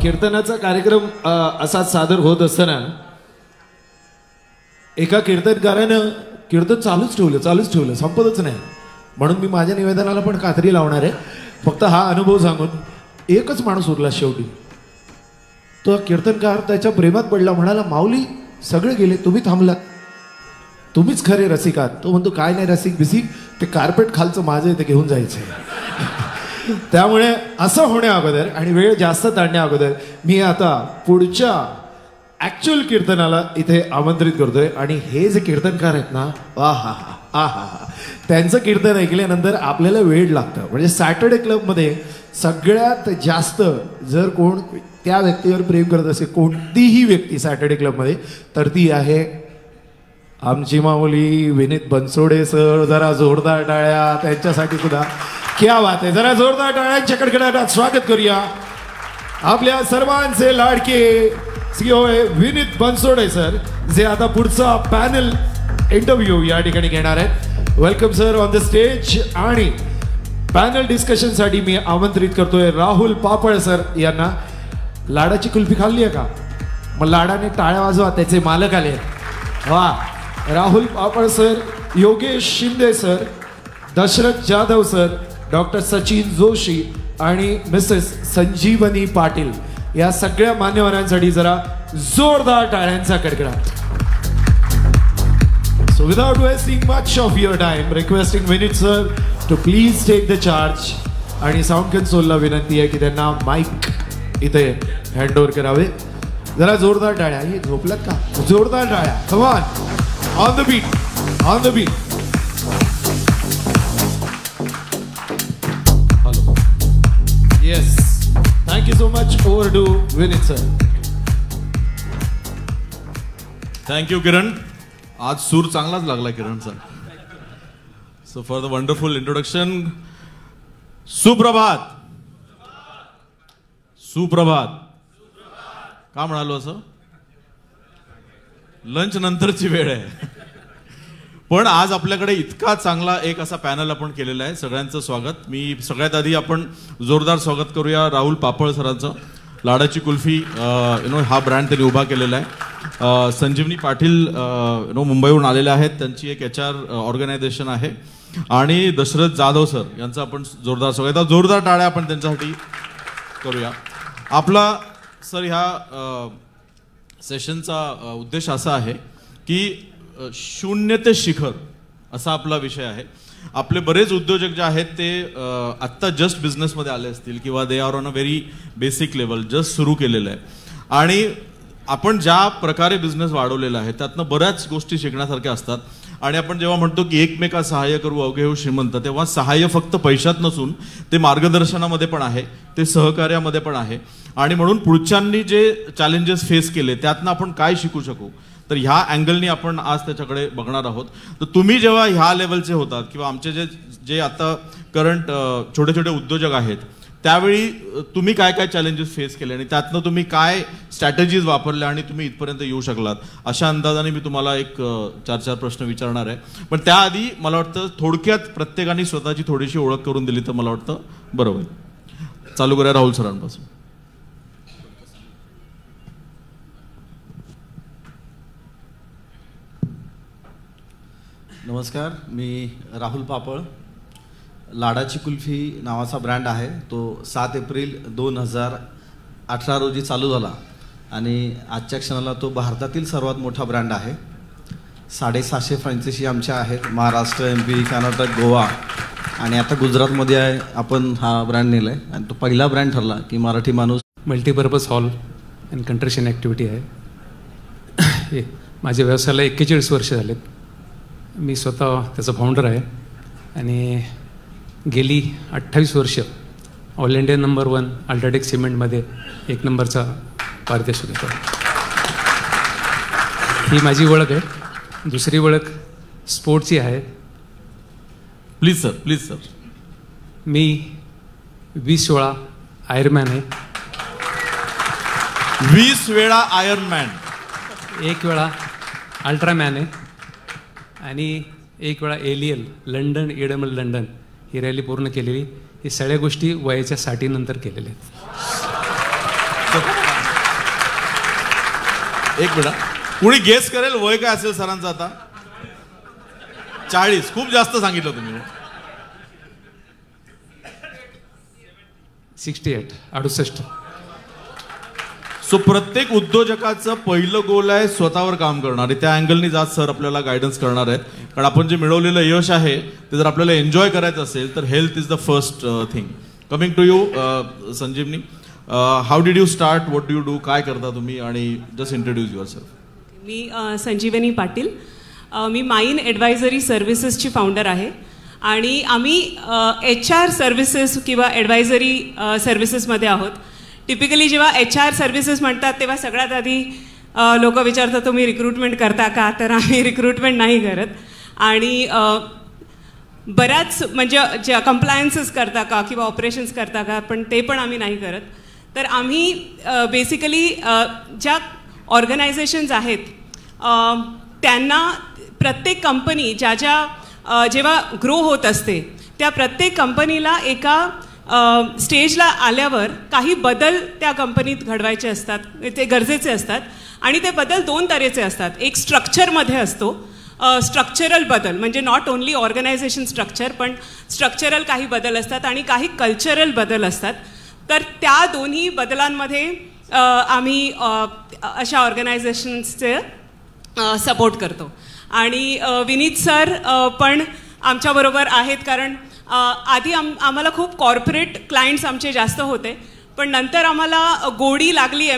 कीर्तनाचा कार्यक्रम असाच सादर होत असताना एका कीर्तनकारानं कीर्तन चालूच ठेवलं संपतच नाही. म्हणून मी माझ्या निवेदनाला पण कात्री लावणार आहे. फक्त हा अनुभव सांगून एकच माणूस उरला शेवटी. तो कीर्तनकार त्याच्या प्रेमात पडला, म्हणाला माऊली सगळे गेले, तुम्ही थांबलात, तुम्हीच खरे रसिक आहात. तो म्हणतो काय नाही रसिक बिसिक, ते कार्पेट खालचं माझं ते घेऊन जायचंय. त्यामुळे असं होण्या अगोदर आणि वेळ जास्त ताणण्या अगोदर मी आता पुढच्या ऍक्च्युअल कीर्तनाला इथे आमंत्रित करतोय. आणि हे जे कीर्तनकार आहेत ना, आहा त्यांचं कीर्तन ऐकल्यानंतर आपल्याला वेळ लागतं. म्हणजे सॅटर्डे क्लबमध्ये सगळ्यात जास्त जर कोण त्या व्यक्तीवर प्रेम करत असेल, कोणतीही व्यक्ती सॅटर्डे क्लबमध्ये, तर ती आहे आमची माऊली विनीत बनसोडे सर. जरा जोरदार टाळ्या त्यांच्यासाठी सुद्धा. क्या बात आहे. जरा जोरदार टाळ्यांच्या कडकडाटात स्वागत करूया आपल्या सर्वांचे लाडके विनीत बनसोडे सर, जे आता पुढचा पॅनल इंटरव्ह्यू या ठिकाणी घेणार आहेत. Welcome sir on the stage. आणि पॅनल डिस्कशन साठी मी आमंत्रित करतोय राहुल पापळ सर यांना. लाडाची कुल्फी खाल्ली आहे का? मग लाडाने टाळ्या वाजवा, त्याचे मालक आले. वा. Rahul Papal sir, Yogesh Shinde sir, Dashrath Jadhav sir, doctor Sachin Joshi आणि मिसेस संजीवनी पाटील या सगळ्या मान्यवरांसाठी जरा जोरदार टाळ्यांचा कडकडाट. So without wasting much of your time, requesting Vinit sir to please take the charge. आणि साऊंड कन्सोलला विनंती आहे की त्यांना माईक इथे हँड ओव्हर करावे. जरा जोरदार टाळ्या. हे झोपलात का? जोरदार टाळ्या. Come on. On the beat. On the beat. Hello. Yes. Thank you so much. Over to Vineet sir. Thank you Kiran. आज सूर चांगलाच लागला किरणचा. So for the wonderful introduction. सुप्रभात. सुप्रभात का म्हणालो असं? लंच नंतरची वेळ आहे. पण आज आपल्याकडे इतका चांगला एक असा पॅनल आपण केलेला आहे. सगळ्यांचं स्वागत. मी सगळ्यात आधी आपण जोरदार स्वागत करूया राहुल पापळ सरांचं. लाडाची कुल्फी हा ब्रँड त्यांनी उभा केलेला आहे. संजीवनी पाटील मुंबईहून आलेले आहेत. त्यांची एक HR ऑर्गनायझेशन आहे. आणि दशरथ जाधव सर यांचं आपण जोरदार स्वागत. जोरदार टाळ्या आपण त्यांच्यासाठी करूया. आपला सर ह्या सेशनचा उद्देश असा आहे की शून्य ते शिखर असा आपला विषय आहे. आपले बरेच उद्योजक जे आहेत ते आत्ता जस्ट बिझनेसमध्ये आले असतील किंवा they are on a very basic level, just सुरू केलेलं आहे. आणि आपण ज्या प्रकारे बिझनेस वाढवलेला आहे त्यातनं बऱ्याच गोष्टी शिकण्यासारख्या असतात. आणि आपण जेव्हा म्हणतो की एकमेका सहाय्य करू अवघे हो श्रीमंत, तेव्हा सहाय्य फक्त पैशात नसून ते मार्गदर्शनामध्ये पण आहे, ते सहकार्यामध्ये पण आहे. आणि म्हणून पुढच्यांनी जे चॅलेंजेस फेस केले त्यातनं आपण काय शिकू शकू, तर ह्या अँगलनी आपण आज त्याच्याकडे बघणार आहोत. तर तुम्ही जेव्हा ह्या लेवलचे होतात किंवा आमचे जे जे आता करंट छोटे छोटे उद्योजक आहेत, त्यावेळी तुम्ही काय काय चॅलेंजेस फेस केले आणि त्यातनं तुम्ही काय स्ट्रॅटेजीज वापरल्या आणि तुम्ही इथपर्यंत येऊ शकलात, अशा अंदाजाने मी तुम्हाला एक 4 प्रश्न विचारणार आहे. पण त्याआधी मला वाटतं थोडक्यात प्रत्येकाने स्वतःची थोडीशी ओळख करून दिली तर मला वाटतं बरोबर. चालू करूया राहुल सरांपासून. नमस्कार, मी राहुल पापळ. लाडाची कुल्फी नावाचा ब्रँड आहे. तो 7 एप्रिल 2018 रोजी चालू झाला आणि आजच्या क्षणाला तो भारतातील सर्वात मोठा ब्रँड आहे. 750 फ्रँचायसी आमच्या आहेत. महाराष्ट्र, MP, कर्नाटक, गोवा आणि आता गुजरातमध्ये आहे. आपण हा ब्रँड नेला आहे आणि तो पहिला ब्रँड ठरला की मराठी माणूस. मल्टीपर्पज हॉल अँड कंट्रेशन ॲक्टिव्हिटी आहे. माझ्या व्यवसायाला 41 वर्ष झालेत. मी स्वतः त्याचा फाउंडर आहे आणि गेली 28 वर्ष ऑल इंडिया नंबर 1 अल्ट्राटेक सिमेंटमध्ये 1 नंबरचा पारितोषिक होतो. ही माझी ओळख आहे. दुसरी ओळख स्पोर्ट्सची आहे. Please sir, please sir. मी 20 वेळा आयरमॅन आहे. 20 वेळा आयरनमॅन. 1 वेळा अल्ट्रामॅन आहे आणि 1 वेळा ALL लंडन EWL लंडन ही रॅली पूर्ण केलेली. ही सगळ्या गोष्टी वयाच्या 60 नंतर केलेल्या आहेत. एक मिनिट, कुणी गेस करेल वय काय असेल सरांचं आता? 40. खूप जास्त सांगितलं तुम्ही. 68. 68. सो प्रत्येक उद्योजकाचं पहिलं गोल आहे स्वतःवर काम करणं, आणि त्या अँगलनी जात सर आपल्याला गायडन्स करणार आहेत. कारण आपण जे मिळवलेलं यश आहे ते जर आपल्याला एन्जॉय करायचं असेल तर health is the first thing. Coming to you Sanjeevani, how did you start, what do you do, काय करता तुम्ही, आणि जस्ट इंट्रोड्यूस युअर सेल्फ. मी संजीवनी पाटील, मी माइन ॲडवायझरी सर्व्हिसेसची फाउंडर आहे. आणि आम्ही HR सर्व्हिसेस किंवा ॲडवायझरी सर्व्हिसेसमध्ये आहोत. टिपिकली जेव्हा HR सर्व्हिसेस म्हणतात तेव्हा सगळ्यात आधी लोक विचारतात तुम्ही रिक्रुटमेंट करता का, तर आम्ही रिक्रुटमेंट नाही करत. आणि बऱ्याच म्हणजे ज्या कंप्लायन्सेस करता का किंवा ऑपरेशन्स करता का, पण ते पण आम्ही नाही करत. तर आम्ही बेसिकली ज्या ऑर्गनायझेशन्स आहेत त्यांना प्रत्येक कंपनी जेव्हा ग्रो होत असते त्या प्रत्येक कंपनीला एका स्टेजला आल्यावर काही बदल त्या कंपनीत घडवायचे असतात, ते गरजेचे असतात. आणि ते बदल 2 तऱ्हेचे असतात. एक स्ट्रक्चरमध्ये असतो, स्ट्रक्चरल बदल म्हणजे नॉट ओन्ली ऑर्गनायझेशन स्ट्रक्चर, पण स्ट्रक्चरल काही बदल असतात आणि काही कल्चरल बदल असतात. तर त्या दोन्ही बदलांमध्ये आम्ही अशा ऑर्गनायझेशन्सचे सपोर्ट करतो. आणि विनीत सर पण आमच्याबरोबर आहेत, कारण आधी आम्हाला खूप कॉर्पोरेट क्लायंट्स आमचे जास्त होते, पण नंतर आम्हाला गोडी लागली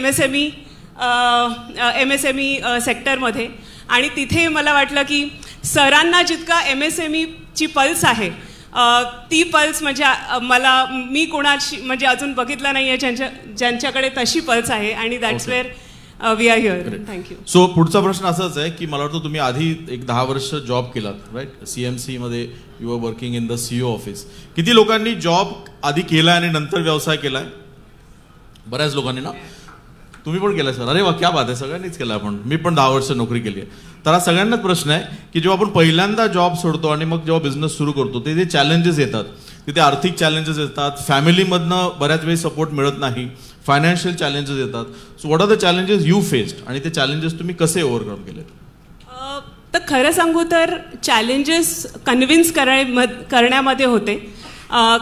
MSME सेक्टरमध्ये. आणि तिथे मला वाटलं की सरांना जितका MSMEची पल्स आहे ती पल्स म्हणजे मी कोणाची म्हणजे अजून बघितलं नाही आहे ज्यांच्याकडे तशी पल्स आहे. आणि that's where we are here. Thank you. So पुढचा प्रश्न असाच आहे की मला वाटतं तुम्ही आधी एक 10 वर्ष जॉब केलात, राईट? CMC मध्ये you are working in the CEO office. किती लोकांनी जॉब आधी केलाय आणि नंतर व्यवसाय केलाय? बऱ्याच लोकांनी ना. तुम्ही पण केलाय सर? अरे वा, क्या बात आहे, सगळ्यांनीच केलं. आपण मी पण 10 वर्ष नोकरी केली आहे. तर हा सगळ्यांनाच प्रश्न आहे की जेव्हा आपण पहिल्यांदा जॉब सोडतो आणि मग जेव्हा बिझनेस सुरू करतो ते चॅलेंजेस येतात, तिथे आर्थिक चॅलेंजेस येतात, फॅमिलीमधनं बऱ्याच वेळी सपोर्ट मिळत नाही, फायनान्शियल चॅलेंजेस येतात. So what are the challenges you faced आणि ते चॅलेंजेस तुम्ही कसे ओव्हरकम केलेत? तर खरं सांगू तर चॅलेंजेस कन्व्हिन्स करण्यामध्ये होते.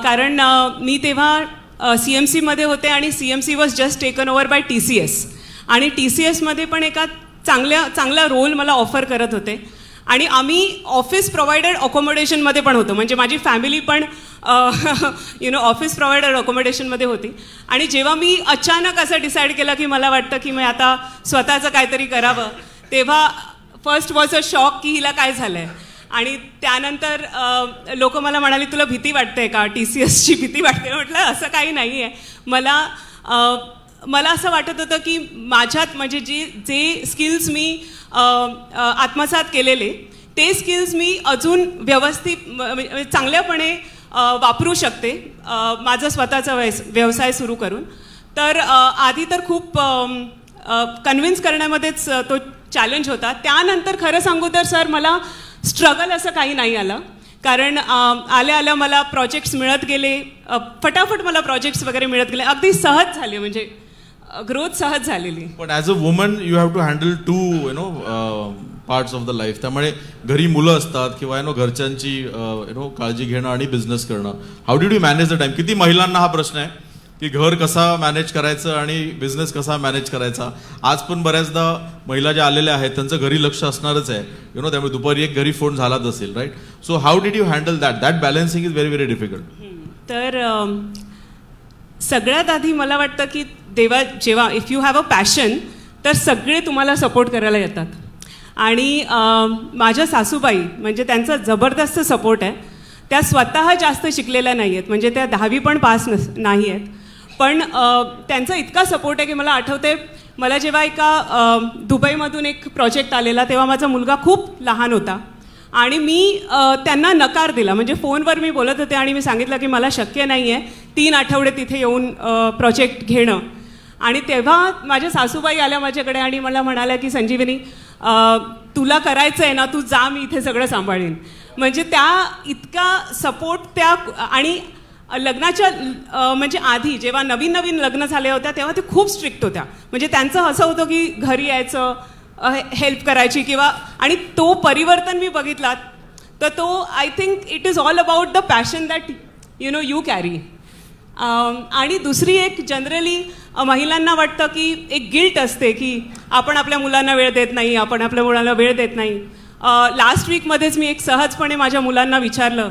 कारण मी तेव्हा CMCमध्ये होते आणि CMC was just taken over by TCS. आणि TCSमध्ये पण एका चांगला रोल मला ऑफर करत होते. आणि आम्ही ऑफिस प्रोव्हायडेड अकोमोडेशनमध्ये पण होतो, म्हणजे माझी फॅमिली पण ऑफिस प्रोव्हायडेड अकोमोडेशनमध्ये होती. आणि जेव्हा मी अचानक असं डिसाईड केलं की मला वाटतं की मी आता स्वतःचं काहीतरी करावं, तेव्हा फर्स्ट वॉज अ शॉक की हिला काय झालं आहे. आणि त्यानंतर लोक मला म्हणाली तुला भीती वाटते का, TCSची भीती वाटते? म्हटलं असं काही नाही आहे. मला असं वाटत होतं की माझ्यात म्हणजे जे स्किल्स मी आत्मसात केलेले ते स्किल्स मी अजून व्यवस्थित चांगल्यापणे वापरू शकते माझा स्वतःचा व्यवसाय सुरू करून. तर आधी तर खूप कन्व्हिन्स करण्यामध्येच तो चॅलेंज होता. त्यानंतर खरं सांगू तर सर मला स्ट्रगल असं काही नाही आलं, कारण आल्या मला प्रोजेक्ट्स मिळत गेले, फटाफट मला प्रोजेक्ट्स वगैरे मिळत गेले, अगदी सहज झाले, म्हणजे ग्रोथ सहज झालेली. पण as a woman you have to handle 2 parts of the life. त्यामुळे घरी मुलं असतात किंवा घरच्यांची काळजी घेणं आणि बिझनेस करणं. How did you manage the time? किती महिलांना हा प्रश्न आहे की घर कसा मॅनेज करायचं आणि बिझनेस कसा मॅनेज करायचा. आज पण बऱ्याचदा महिला ज्या आलेल्या आहेत त्यांचं घरी लक्ष असणारच आहे, त्यामुळे दुपारी एक घरी फोन झालाच असेल, right? So how did you handle that balancing is very very difficult. तर सगळ्यात आधी मला वाटतं की जेव्हा if you have a passion तर सगळे तुम्हाला सपोर्ट करायला येतात. आणि माझ्या सासूबाई म्हणजे त्यांचा जबरदस्त सपोर्ट आहे. त्या स्वतः जास्त शिकलेल्या नाही आहेत, म्हणजे त्या 10वी पण पास नाही आहेत, पण त्यांचा इतका सपोर्ट आहे की मला आठवते मला जेव्हा एका दुबईमधून एक प्रोजेक्ट आलेला तेव्हा माझा मुलगा खूप लहान होता आणि मी त्यांना नकार दिला. म्हणजे फोनवर मी बोलत होते आणि मी सांगितलं की मला शक्य नाही आहे 3 आठवडे तिथे येऊन प्रोजेक्ट घेणं. आणि तेव्हा माझ्या सासूबाई आल्या माझ्याकडे आणि मला म्हणाल्या की संजीवनी तुला करायचं आहे ना, तू जा, मी इथे सगळं सांभाळीन. म्हणजे त्या इतका सपोर्ट त्या. आणि लग्नाच्या म्हणजे आधी जेव्हा नवीन नवीन लग्न झाले होत्या तेव्हा ते खूप स्ट्रिक्ट होत्या. म्हणजे त्यांचं असं होतं की घरी यायचं, हेल्प करायची किंवा, आणि तो परिवर्तन मी बघितला. तर तो I think it is all about the passion that you carry. आणि दुसरी एक जनरली महिलांना वाटतं की एक गिल्ट असते की आपण आपल्या मुलांना वेळ देत नाही, आपण आपल्या मुलांना वेळ देत नाही. लास्ट वीकमध्येच मी एक सहजपणे माझ्या मुलांना विचारलं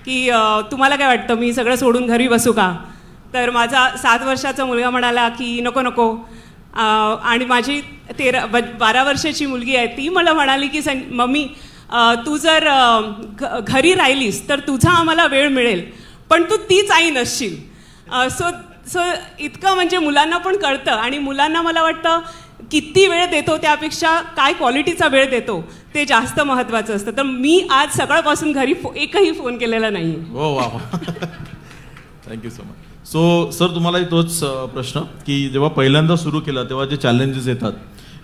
की तुम्हाला काय वाटतं, मी सगळं सोडून घरी बसू का? तर माझा 7 वर्षाचा मुलगा म्हणाला की नको नको. आणि माझी 12 वर्षाची मुलगी आहे, ती मला म्हणाली की मम्मी तू जर घरी राहिलीस तर तुझा आम्हाला वेळ मिळेल, पण तू तीच आई नसशील. सो इतकं म्हणजे मुलांना पण कळतं. आणि मुलांना मला वाटतं किती वेळ देतो त्यापेक्षा काय क्वालिटीचा वेळ देतो ते जास्त महत्त्वाचं असतं. तर मी आज सकाळपासून घरी एकही फोन केलेला नाही. हो वा, thank you so much. So sir, तुम्हालाही तोच प्रश्न की जेव्हा पहिल्यांदा सुरू केला तेव्हा जे चॅलेंजेस येतात,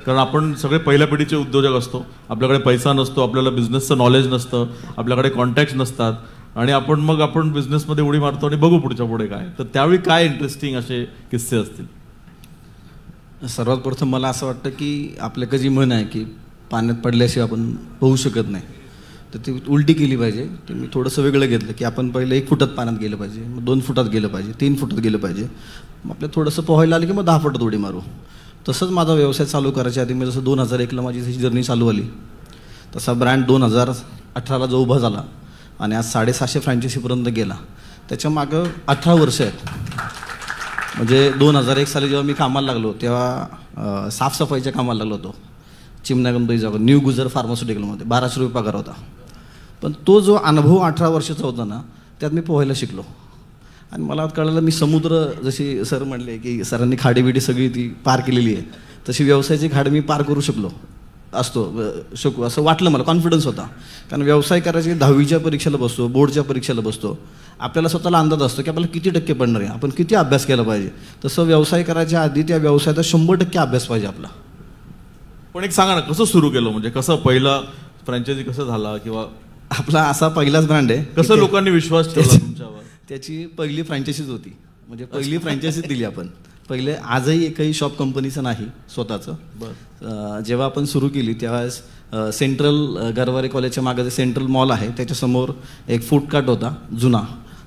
कारण आपण सगळे पहिल्या पिढीचे उद्योजक असतो, आपल्याकडे पैसा नसतो, आपल्याला बिझनेसचं नॉलेज नसतं, आपल्याकडे कॉन्टॅक्ट्स नसतात, आणि आपण बिझनेसमध्ये उडी मारतो आणि बघू पुढच्या पुढे काय. तर त्यावेळी काय इंटरेस्टिंग असे किस्से असतील? सर्वात प्रथम मला असं वाटतं की आपल्याकडे जी म्हण आहे की पाण्यात पडल्याशिवाय आपण पोहू शकत नाही, तर ती उलटी केली पाहिजे. ते मी थोडंसं वेगळं घेतलं की आपण पहिलं 1 फुटात पाण्यात गेलं पाहिजे, मग 2 फुटात गेलं पाहिजे, 3 फुटात गेलं पाहिजे, मग आपल्याला थोडंसं पोहायला आलं की मग 10 फुटात उडी मारू. तसंच माझा व्यवसाय चालू करायच्या आधी मी जसं 2001ला माझी जशी जर्नी चालू आली, तसा ब्रँड 2018ला जो उभा झाला आणि आज 750 फ्रँचायसीपर्यंत गेला, त्याच्या मागं 18 वर्ष आहेत. म्हणजे 2001 साली जेव्हा मी कामाला लागलो तेव्हा साफसफाईच्या कामाला लागलो होतो चिमण्या गणपती जागा, न्यू गुजर फार्मास्युटिकलमध्ये. 1200 रुपये पगार होता. पण तो जो अनुभव 18 वर्षाचा होता ना, त्यात मी पोहायला शिकलो. आणि मला कळलं मी समुद्र, जशी सर म्हणले की सरांनी खाडीबिडी सगळी ती पार केलेली आहे, तशी व्यवसायाची खाडी मी पार करू शकू असं वाटलं मला. कॉन्फिडन्स होता. कारण व्यवसाय करायची 10वीच्या परीक्षेला बसतो, बोर्डच्या परीक्षेला बसतो, आपल्याला स्वतःला अंदाज असतो की आपल्याला किती टक्के पडणार आहे, आपण किती अभ्यास केला पाहिजे. तसं व्यवसाय करायच्या आधी त्या व्यवसायाचा 100% अभ्यास पाहिजे आपला. पण एक सांगा ना, कसं सुरू केलं, म्हणजे कसं पहिला फ्रँचायझी कसं झाला, किंवा आपला असा पहिलाच ब्रँड आहे, कसं लोकांनी विश्वास ठेवला तुमच्यावर? त्याची पहिली फ्रँचायझीच होती. म्हणजे पहिली फ्रँचायझी दिली आपण. पहिले आजही एकही शॉप कंपनीचं नाही स्वतःचं. जेव्हा आपण सुरू केली त्यावेळेस सेंट्रल गरवारे कॉलेजच्या मागे जे सेंट्रल मॉल आहे त्याच्यासमोर एक फूड कार्ट होता जुना.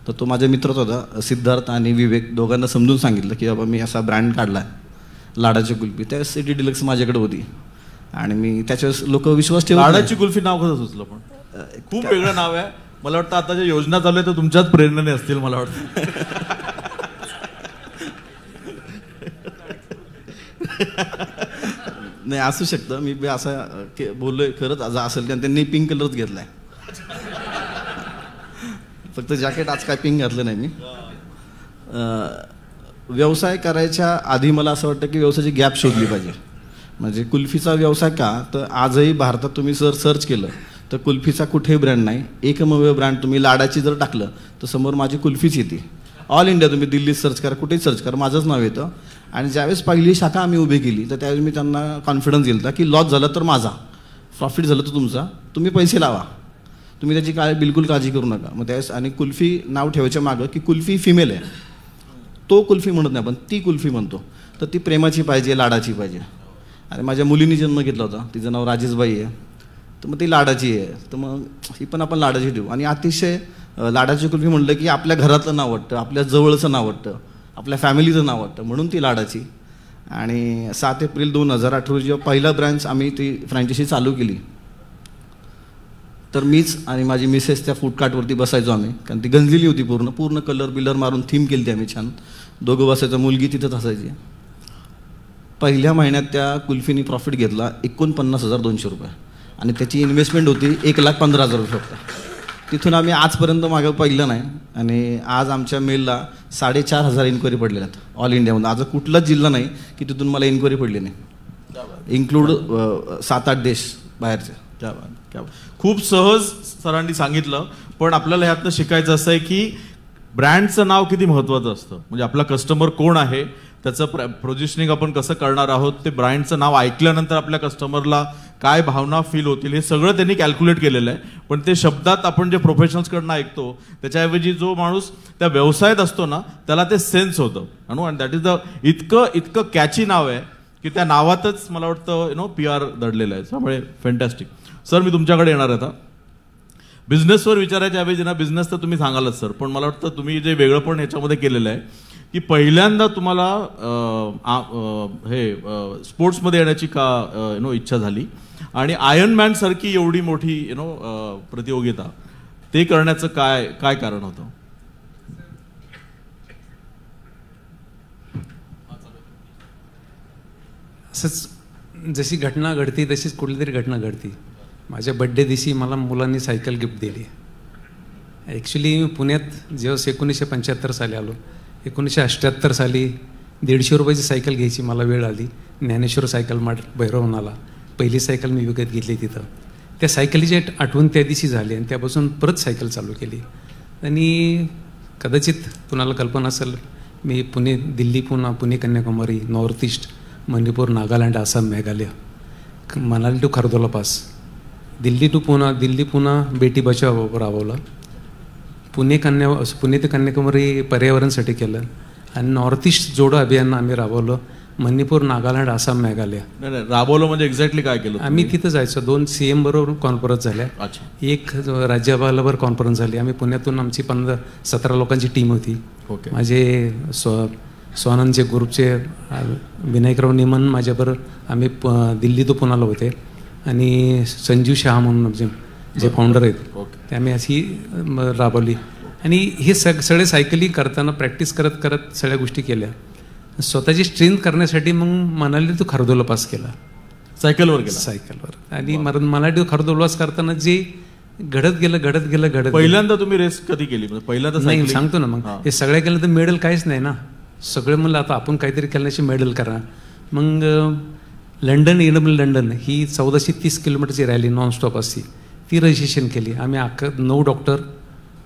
तर तो माझ्या मित्रच होता सिद्धार्थ आणि विवेक, दोघांना समजून सांगितलं की बाबा मी असा ब्रँड काढला आहे लाडाची कुल्फी. त्या सिटी डिलक्स माझ्याकडे होती आणि मी त्याच्यावेळेस लोक विश्वास ठेवला. लाडाची कुल्फी नाव कसं सुचलं? पण खूप वेगळं नाव आहे. मला वाटतं आता ज्या योजना चालू आहे तर तुमच्याच प्रेरणेने असतील मला वाटतं. नाही असू शकतं, मी असं बोललोय खरंच आज असेल. त्यांनी पिंक कलरच घेतलाय, फक्त जॅकेट आज काय पिंक घातलं नाही मी. व्यवसाय करायच्या आधी मला असं वाटतं की व्यवसायाची गॅप शोधली पाहिजे. म्हणजे कुल्फीचा व्यवसाय का, तर आजही भारतात तुम्ही सर्च केलं तर कुल्फीचा कुठेही ब्रँड नाही. एकमेव ब्रँड तुम्ही लाडाची जर टाकलं तर समोर माझी कुल्फीच येते. ऑल इंडिया तुम्ही दिल्लीत सर्च करा, कुठेही सर्च करा, माझंच नाव येतं. आणि ज्यावेळेस पहिली शाखा आम्ही उभी केली तर त्यावेळेस मी त्यांना कॉन्फिडन्स दिला की लॉस झालं तर माझा, प्रॉफिट झालं तर तुमचा, तुम्ही पैसे लावा, तुम्ही त्याची बिलकुल काळजी करू नका. मग त्यावेळेस आणि कुल्फी नाव ठेवायच्या मागं की कुल्फी फिमेल आहे, तो कुल्फी म्हणत नाही आपण, ती कुल्फी म्हणतो. तर ती प्रेमाची पाहिजे, लाडाची पाहिजे. आणि माझ्या मुलीने जन्म घेतला होता, तिचं नाव राजेशबाई आहे, तर मग ती लाडाची आहे, तर मग ही पण आपण लाडाची ठेवू. आणि अतिशय लाडाची कुल्फी म्हणलं की आपल्या घरातलं नाव वाटतं, आपल्या जवळचं नाव वाटतं, आपल्या फॅमिलीचं नाव वाटतं, म्हणून ती लाडाची. आणि 7 एप्रिल 2018 रोजी जेव्हा पहिला ब्रँच आम्ही ती फ्रँचायझी चालू केली तर मीच आणि माझी मिसेस त्या फूड कार्टवरती बसायचो आम्ही, कारण ती गंजलेली होती पूर्ण कलर बिलर मारून थीम केली ती आम्ही छान. दोघं बसायचं, मुलगी तिथंच असायची. पहिल्या महिन्यात त्या कुल्फीनी प्रॉफिट घेतला 49,200 रुपये आणि त्याची इन्व्हेस्टमेंट होती 1,15,000 रुपये फक्त. तिथून आम्ही आजपर्यंत मागं पाहिलं नाही. आणि आज आमच्या मेलला 4,500 इन्क्वायरी पडलेल्या आहेत ऑल इंडियामध्ये. आज कुठलाच जिल्हा नाही की तिथून मला इन्क्वायरी पडली नाही, इन्क्लूड 7-8 देश बाहेरचे. खूप सहज सरांनी सांगितलं. पण आपल्याला ह्यातनं शिकायचं असं आहे की ब्रँडचं नाव किती महत्त्वाचं असतं. म्हणजे आपला कस्टमर कोण आहे, त्याचं पोझिशनिंग आपण कसं करणार आहोत, ते ब्रँडचं नाव ऐकल्यानंतर आपल्या कस्टमरला काय भावना फील होतील हे सगळं त्यांनी कॅल्क्युलेट केलेलं आहे. पण ते शब्दात आपण जे प्रोफेशनल्सकडनं ऐकतो त्याच्याऐवजी जो माणूस त्या व्यवसायात असतो ना त्याला ते सेन्स होतं. अँड दॅट इज द इतकं कॅची नाव आहे की त्या नावातच मला वाटतं PR दडलेलं आहे. त्यामुळे फॅन्टॅस्टिक. सर मी तुमच्याकडे येणार आहे आता. बिझनेसवर विचारायच्या ऐवजी ना बिझनेस तर तुम्ही सांगालच सर, पण मला वाटतं तुम्ही जे वेगळं पण ह्याच्यामध्ये केलेलं आहे की पहिल्यांदा तुम्हाला हे स्पोर्ट्समध्ये येण्याची का इच्छा झाली आणि आयर्न मॅन सारखी एवढी मोठी प्रतियोगिता ते करण्याचं काय कारण होतं? असंच जशी घटना घडती तशीच कुठली तरी घटना घडती. माझ्या बड्डे दिवशी मला मुलांनी सायकल गिफ्ट दिली. ॲक्च्युली मी पुण्यात जेव्हा 1975 साली आलो, 1978 साली 150 रुपयाची सायकल घ्यायची मला वेळ आली. ज्ञानेश्वर सायकल मार्ट भैरवनाला पहिली सायकल मी विकत घेतली तिथं. त्या सायकलीची आठवण त्या दिवशी झाली आणि त्यापासून परत सायकल चालू केली. आणि कदाचित कुणाला कल्पना असेल, मी Delhi Pune Kanyakumari, north east, Manipur, Nagaland, Assam, Meghalaya, Manali to Khardungla pass, Delhi Pune Beti Bachao राबवलं, पुणे ते कन्याकुमारी पर्यावरणसाठी केलं आणि नॉर्थ ईस्ट जोडो अभियान आम्ही राबवलं. मणिपूर, नागालँड, आसाम, मेघालय राबवलं. म्हणजे एक्झॅक्टली काय केलं? आम्ही तिथं जायचो. 2 CM बरोबर कॉन्फरन्स झाल्या, एक राज्यपालावर कॉन्फरन्स झाली. आम्ही पुण्यातून आमची 15-17 लोकांची टीम होती. माझे स्वानंदचे ग्रुपचे विनायकराव निमन माझ्याबरोबर आम्ही दिल्ली तो पुण्याला होते आणि संजीव शहा म्हणून जे फाउंडर आहेत ते आम्ही अशी राबवली. आणि हे सगळे सायकलिंग करताना प्रॅक्टिस करत सगळ्या गोष्टी केल्या. स्वतःची स्ट्रेंथ करण्यासाठी मग मनाली तो खरदोला पास केला सायकलवर. आणि मनाली तो खरदोला पास करताना जे घडत गेलं. पहिल्यांदा तुम्ही रेस कधी केली? पहिल्यांदा नाही सांगतो ना. मग हे सगळ्या केलं तर मेडल काहीच नाही ना. सगळे म्हणलं आता आपण काहीतरी केल्याशी मेडल करा. मग लंडन ही 1430 किलोमीटरची रॅली नॉनस्टॉप असते, ती रजिस्ट्रेशन केली आम्ही. 9 डॉक्टर,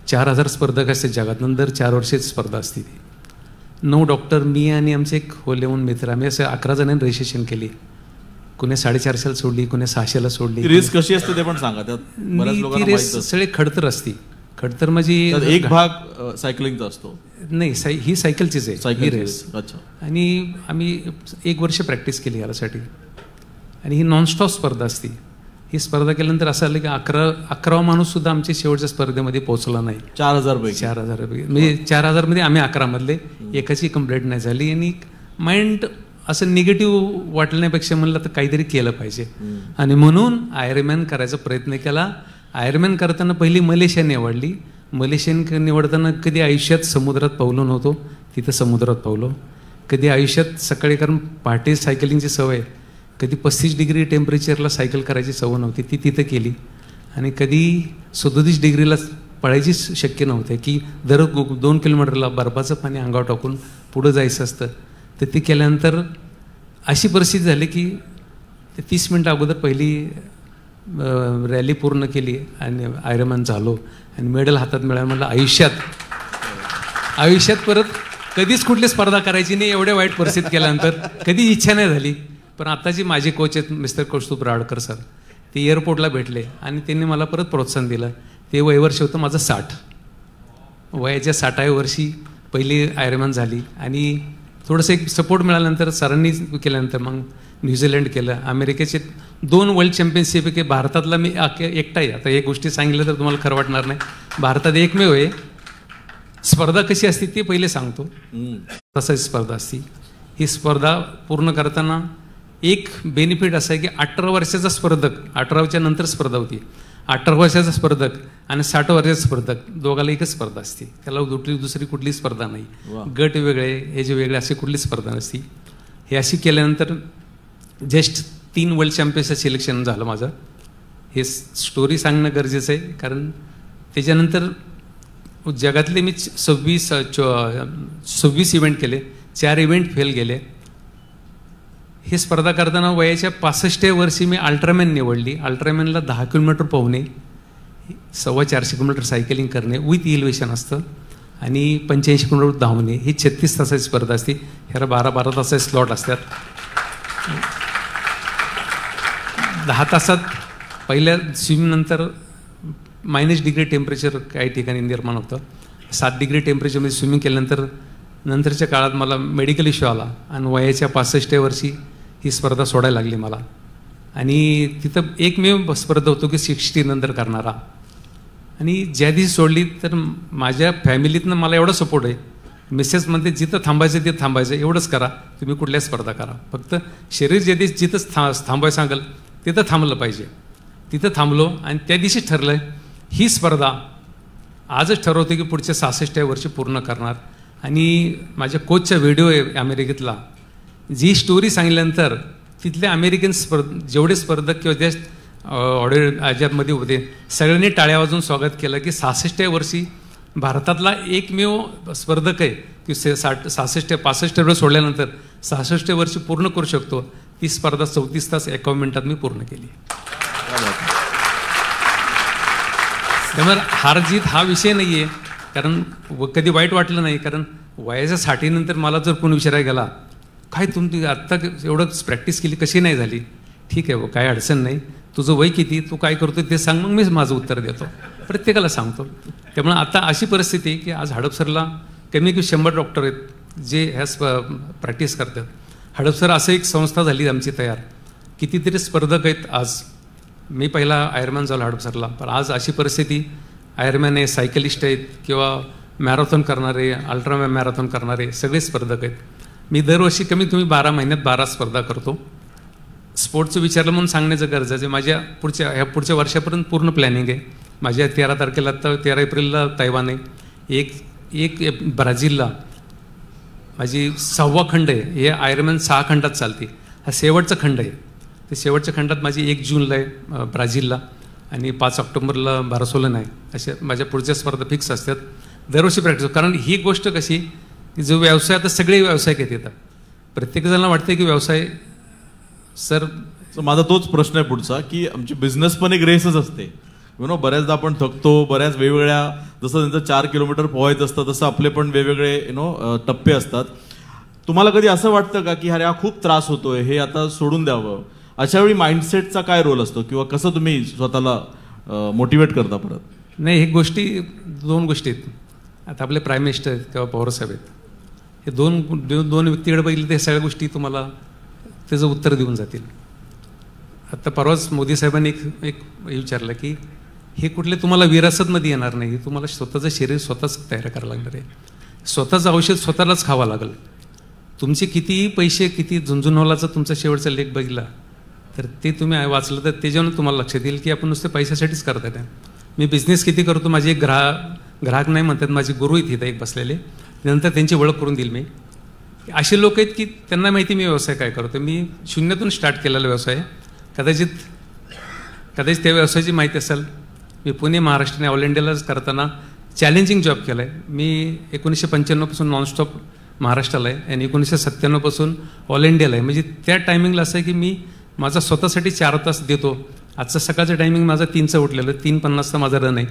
4000 स्पर्धक असते जगात. नंतर 4 वर्षाची स्पर्धा असते ती. 9 डॉक्टर, मी आणि आमचे एक होलेहून मित्र, आम्ही असं 11 जणांनी रजिस्ट्रेशन केली. कुणी 450 सोडली, कुणी 600 सोडली. रेस कशी असते ते पण सांगा. ती रेस सगळे खडतर असते. खडतर म्हणजे एक भाग सायकलिंगचा असतो. नाही, ही सायकलचीच आहे ही रेस. अच्छा. आणि आम्ही 1 वर्ष प्रॅक्टिस केली यासाठी. आणि ही नॉनस्टॉप स्पर्धा असते. ही स्पर्धा केल्यानंतर असं आलं की 11वा माणूस सुद्धा आमच्या शेवटच्या स्पर्धेमध्ये पोहोचला नाही. 4000 म्हणजे 4000 मध्ये आम्ही 11 मधले एकाची कंप्लेंट नाही झाली. आणि माइंड असं निगेटिव्ह वाटण्यापेक्षा म्हणलं तर काहीतरी केलं पाहिजे. आणि म्हणून आयर्नमॅन करायचा प्रयत्न केला. आयर्नमॅन करताना पहिली मलेशिया निवडली. मलेशियन निवडताना कधी आयुष्यात समुद्रात पावलो नव्हतो, तिथं समुद्रात पावलो. कधी आयुष्यात सकाळी, कारण पहाटे सायकलिंगची सवय, कधी 35 डिग्री टेम्परेचरला सायकल करायची सवय नव्हती, ती तिथं केली. आणि कधी 37 डिग्रीला पळायची शक्य नव्हते की दर 2 किलोमीटरला बर्फाचं पाणी अंगावर टाकून पुढं जायचं असतं. तर ते केल्यानंतर अशी परिस्थिती झाली की 30 मिनटं अगोदर पहिली रॅली पूर्ण केली आणि आयर्नमॅन झालो आणि मेडल हातात मिळालं. म्हणलं आयुष्यात परत कधीच कुठली स्पर्धा करायची नाही. एवढ्या वाईट परिस्थिती केल्यानंतर कधी इच्छा नाही झाली. पण आताचे माझे कोच आहेत मिस्टर कौस्तुभ राडकर सर, ते एअरपोर्टला भेटले आणि त्यांनी मला परत प्रोत्साहन दिलं. ते वयवर्ष होतं माझं 60. वयाच्या 60व्या वर्षी पहिली आयर्नमॅन झाली. आणि थोडंसं एक सपोर्ट मिळाल्यानंतर सरांनी केल्यानंतर मग न्यूझीलंड केलं. अमेरिकेचे 2 वर्ल्ड चॅम्पियनशिप की भारतातला मी एकटा आहे. आता एक गोष्टी सांगितलं तर तुम्हाला खरं वाटणार नाही. भारतात एकमेव आहे. स्पर्धा कशी असते ते पहिले सांगतो. तसाच स्पर्धा असते. ही स्पर्धा पूर्ण करताना एक बेनिफिट असं आहे की 18 वर्षाचा स्पर्धक, 18च्या नंतर स्पर्धा होती, 18 वर्षाचा स्पर्धक आणि 60 वर्षाचा स्पर्धक दोघाला एकच स्पर्धा असते. त्याला दुसरी कुठली स्पर्धा नाही. गट वेगळे, हे जे वेगळे अशी कुठली स्पर्धा नसती. हे अशी केल्यानंतर जस्ट 3 वर्ल्ड चॅम्पियनचं सिलेक्शन झालं माझं. हे स्टोरी सांगणं गरजेचं आहे कारण त्याच्यानंतर जगातले मी 26 इव्हेंट केले, 4 इव्हेंट फेल गेले. हे स्पर्धा करताना वयाच्या 65व्या वर्षी मी अल्ट्रामॅन निवडली. अल्ट्रामॅनला 10 किलोमीटर पोहणे, 450 किलोमीटर सायकलिंग करणे विथ इलिव्हेशन असतं आणि 85 किलोमीटर धावणे. ही 36 तासाची स्पर्धा असते. ह्याला 12 तासाचे स्लॉट असतात. 10 तासात पहिल्या स्विमिंगनंतर -डिग्री टेम्परेचर काही ठिकाणी निर्माण होतं. 7 डिग्री टेम्परेचरमध्ये स्विमिंग केल्यानंतर नंतरच्या काळात मला मेडिकल इश्यू आला आणि वयाच्या 65व्या वर्षी ही स्पर्धा सोडायला लागली मला. आणि तिथं एकमेव स्पर्धा होतो की 60 नंतर करणारा. आणि ज्या दिवशी सोडली तर माझ्या फॅमिलीतनं मला एवढा सपोर्ट आहे. मिसेस म्हणते जिथं थांबायचं तिथं थांबायचं, एवढंच करा, तुम्ही कुठल्या स्पर्धा करा, फक्त शरीर ज्या दिवशी जिथं थांबायचं सांगाल तिथं थांबलं पाहिजे. तिथं थांबलो आणि त्या दिवशी ठरलं ही स्पर्धा आजच ठरवतो की पुढच्या 66व्या वर्षी पूर्ण करणार. आणि माझ्या कोचचा व्हिडिओ आहे अमेरिकेतला, जी स्टोरी सांगितल्यानंतर तिथले अमेरिकन जेवढे स्पर्धक किंवा जे याच्यामध्ये होते सगळ्यांनी टाळ्या वाजवून स्वागत केलं की 66व्या वर्षी भारतातला एकमेव स्पर्धक आहे की 65 वेळ सोडल्यानंतर 66व्या वर्षी पूर्ण करू शकतो. ती स्पर्धा 34 तास 51 मिनिटात मी पूर्ण केली. त्यामुळे हार जीत हा विषय नाही आहे, कारण कधी वाईट वाटलं नाही. कारण वयाच्या 60नंतर मला जर कोणी विचारायला गेला काय तुम्ही आत्ता एवढं प्रॅक्टिस केली कशी नाही झाली, ठीक आहे काय अडचण नाही, तुझं वय किती, तू काय करतो ते सांग, मग मी माझं उत्तर देतो, प्रत्येकाला सांगतो. त्यामुळे आता अशी परिस्थिती आहे की आज हडपसरला कमी कमी 100 डॉक्टर आहेत जे ह्या प्रॅक्टिस करतात. हडपसर असं एक संस्था झाली आमची तयार, कितीतरी स्पर्धक आहेत. आज मी पहिला आयरमॅन झालो हडपसरला, पण आज अशी परिस्थिती आयरमॅन आहे, सायकलिस्ट आहेत किंवा मॅरेथॉन करणारे, अल्ट्रा मॅरेथॉन करणारे सगळे स्पर्धक आहेत. मी दरवर्षी कमीत कमी 12 महिन्यात 12 स्पर्धा करतो. स्पोर्टचं विचारलं म्हणून सांगण्याचं गरजेचं आहे. माझ्या पुढच्या वर्षापर्यंत पूर्ण प्लॅनिंग आहे. माझ्या 13 तारखेला आता 13 एप्रिलला तैवान आहे, एक ब्राझीलला माझी 6वा खंड आहे. हे आयरमॅन 6 खंडात चालते, हा शेवटचा खंड आहे. ते शेवटच्या खंडात माझी 1 जूनला आहे ब्राझीलला आणि 5 ऑक्टोबरला बार्सिलोना आहे. अशा माझ्या पुढच्या स्पर्धा फिक्स असतात दरवर्षी प्रॅक्टिस. कारण ही गोष्ट कशी की जो व्यवसाय आता सगळे व्यावसायिक आहेत येतात, प्रत्येकजणांना वाटतं की व्यवसाय सर माझा तोच प्रश्न आहे पुढचा की आमची बिझनेस पण एक रेसच असते. बऱ्याचदा आपण थकतो, बऱ्याच वेगवेगळ्या, जसं त्यांचं 4 किलोमीटर पोहायचं असतं तसं आपले पण वेगवेगळे टप्पे असतात. तुम्हाला कधी असं वाटतं का की अरे हा खूप त्रास होतोय, हे आता सोडून द्यावं? अशा वेळी माइंडसेटचा काय रोल असतो किंवा कसं तुम्ही स्वतःला मोटिवेट करता परत? नाही, हे गोष्टी 2 गोष्टी आहेत. आता आपले प्राईम मिनिस्टर किंवा पवारसाहेब आहेत, हे दोन व्यक्तीकडे बघितले ते सगळ्या गोष्टी तुम्हाला त्याचं उत्तर देऊन जातील. आता परवाच मोदी साहेबांनी एक विचारलं की हे कुठले तुम्हाला विरासतमध्ये येणार नाही, तुम्हाला स्वतःचं शरीर स्वतःच तयार करावं लागणार आहे, स्वतःचं औषध स्वतःलाच खावं लागेल. तुमचे कितीही पैसे, किती झुंझुनवालाचा तुमचा शेवटचा लेख बघितला तर ते तुम्ही वाचलं तर त्याच्यावरून तुम्हाला लक्षात येईल की आपण नुसते पैशासाठीच करतात. मी बिझनेस किती करतो, माझे एक ग्राहक नाही म्हणतात, माझे गुरु आहेत इथं एक बसलेले, नंतर त्यांची ओळख करून देईल मी. असे लोक आहेत की त्यांना माहिती मी व्यवसाय काय करतो. मी शून्यातून स्टार्ट केलेला व्यवसाय, कदाचित त्या व्यवसायाची माहिती असेल. मी पुणे महाराष्ट्राने ऑल इंडियालाच करताना चॅलेंजिंग जॉब केला आहे. मी 1995 पासून नॉनस्टॉप महाराष्ट्राला आहे आणि 1997 पासून ऑल इंडियाला आहे. म्हणजे त्या टायमिंगला असं आहे की मी माझा स्वतःसाठी 4 तास देतो. आजचं सकाळचं टायमिंग माझा 3चं उठलेलं, 3:50चा माझा रन आहे.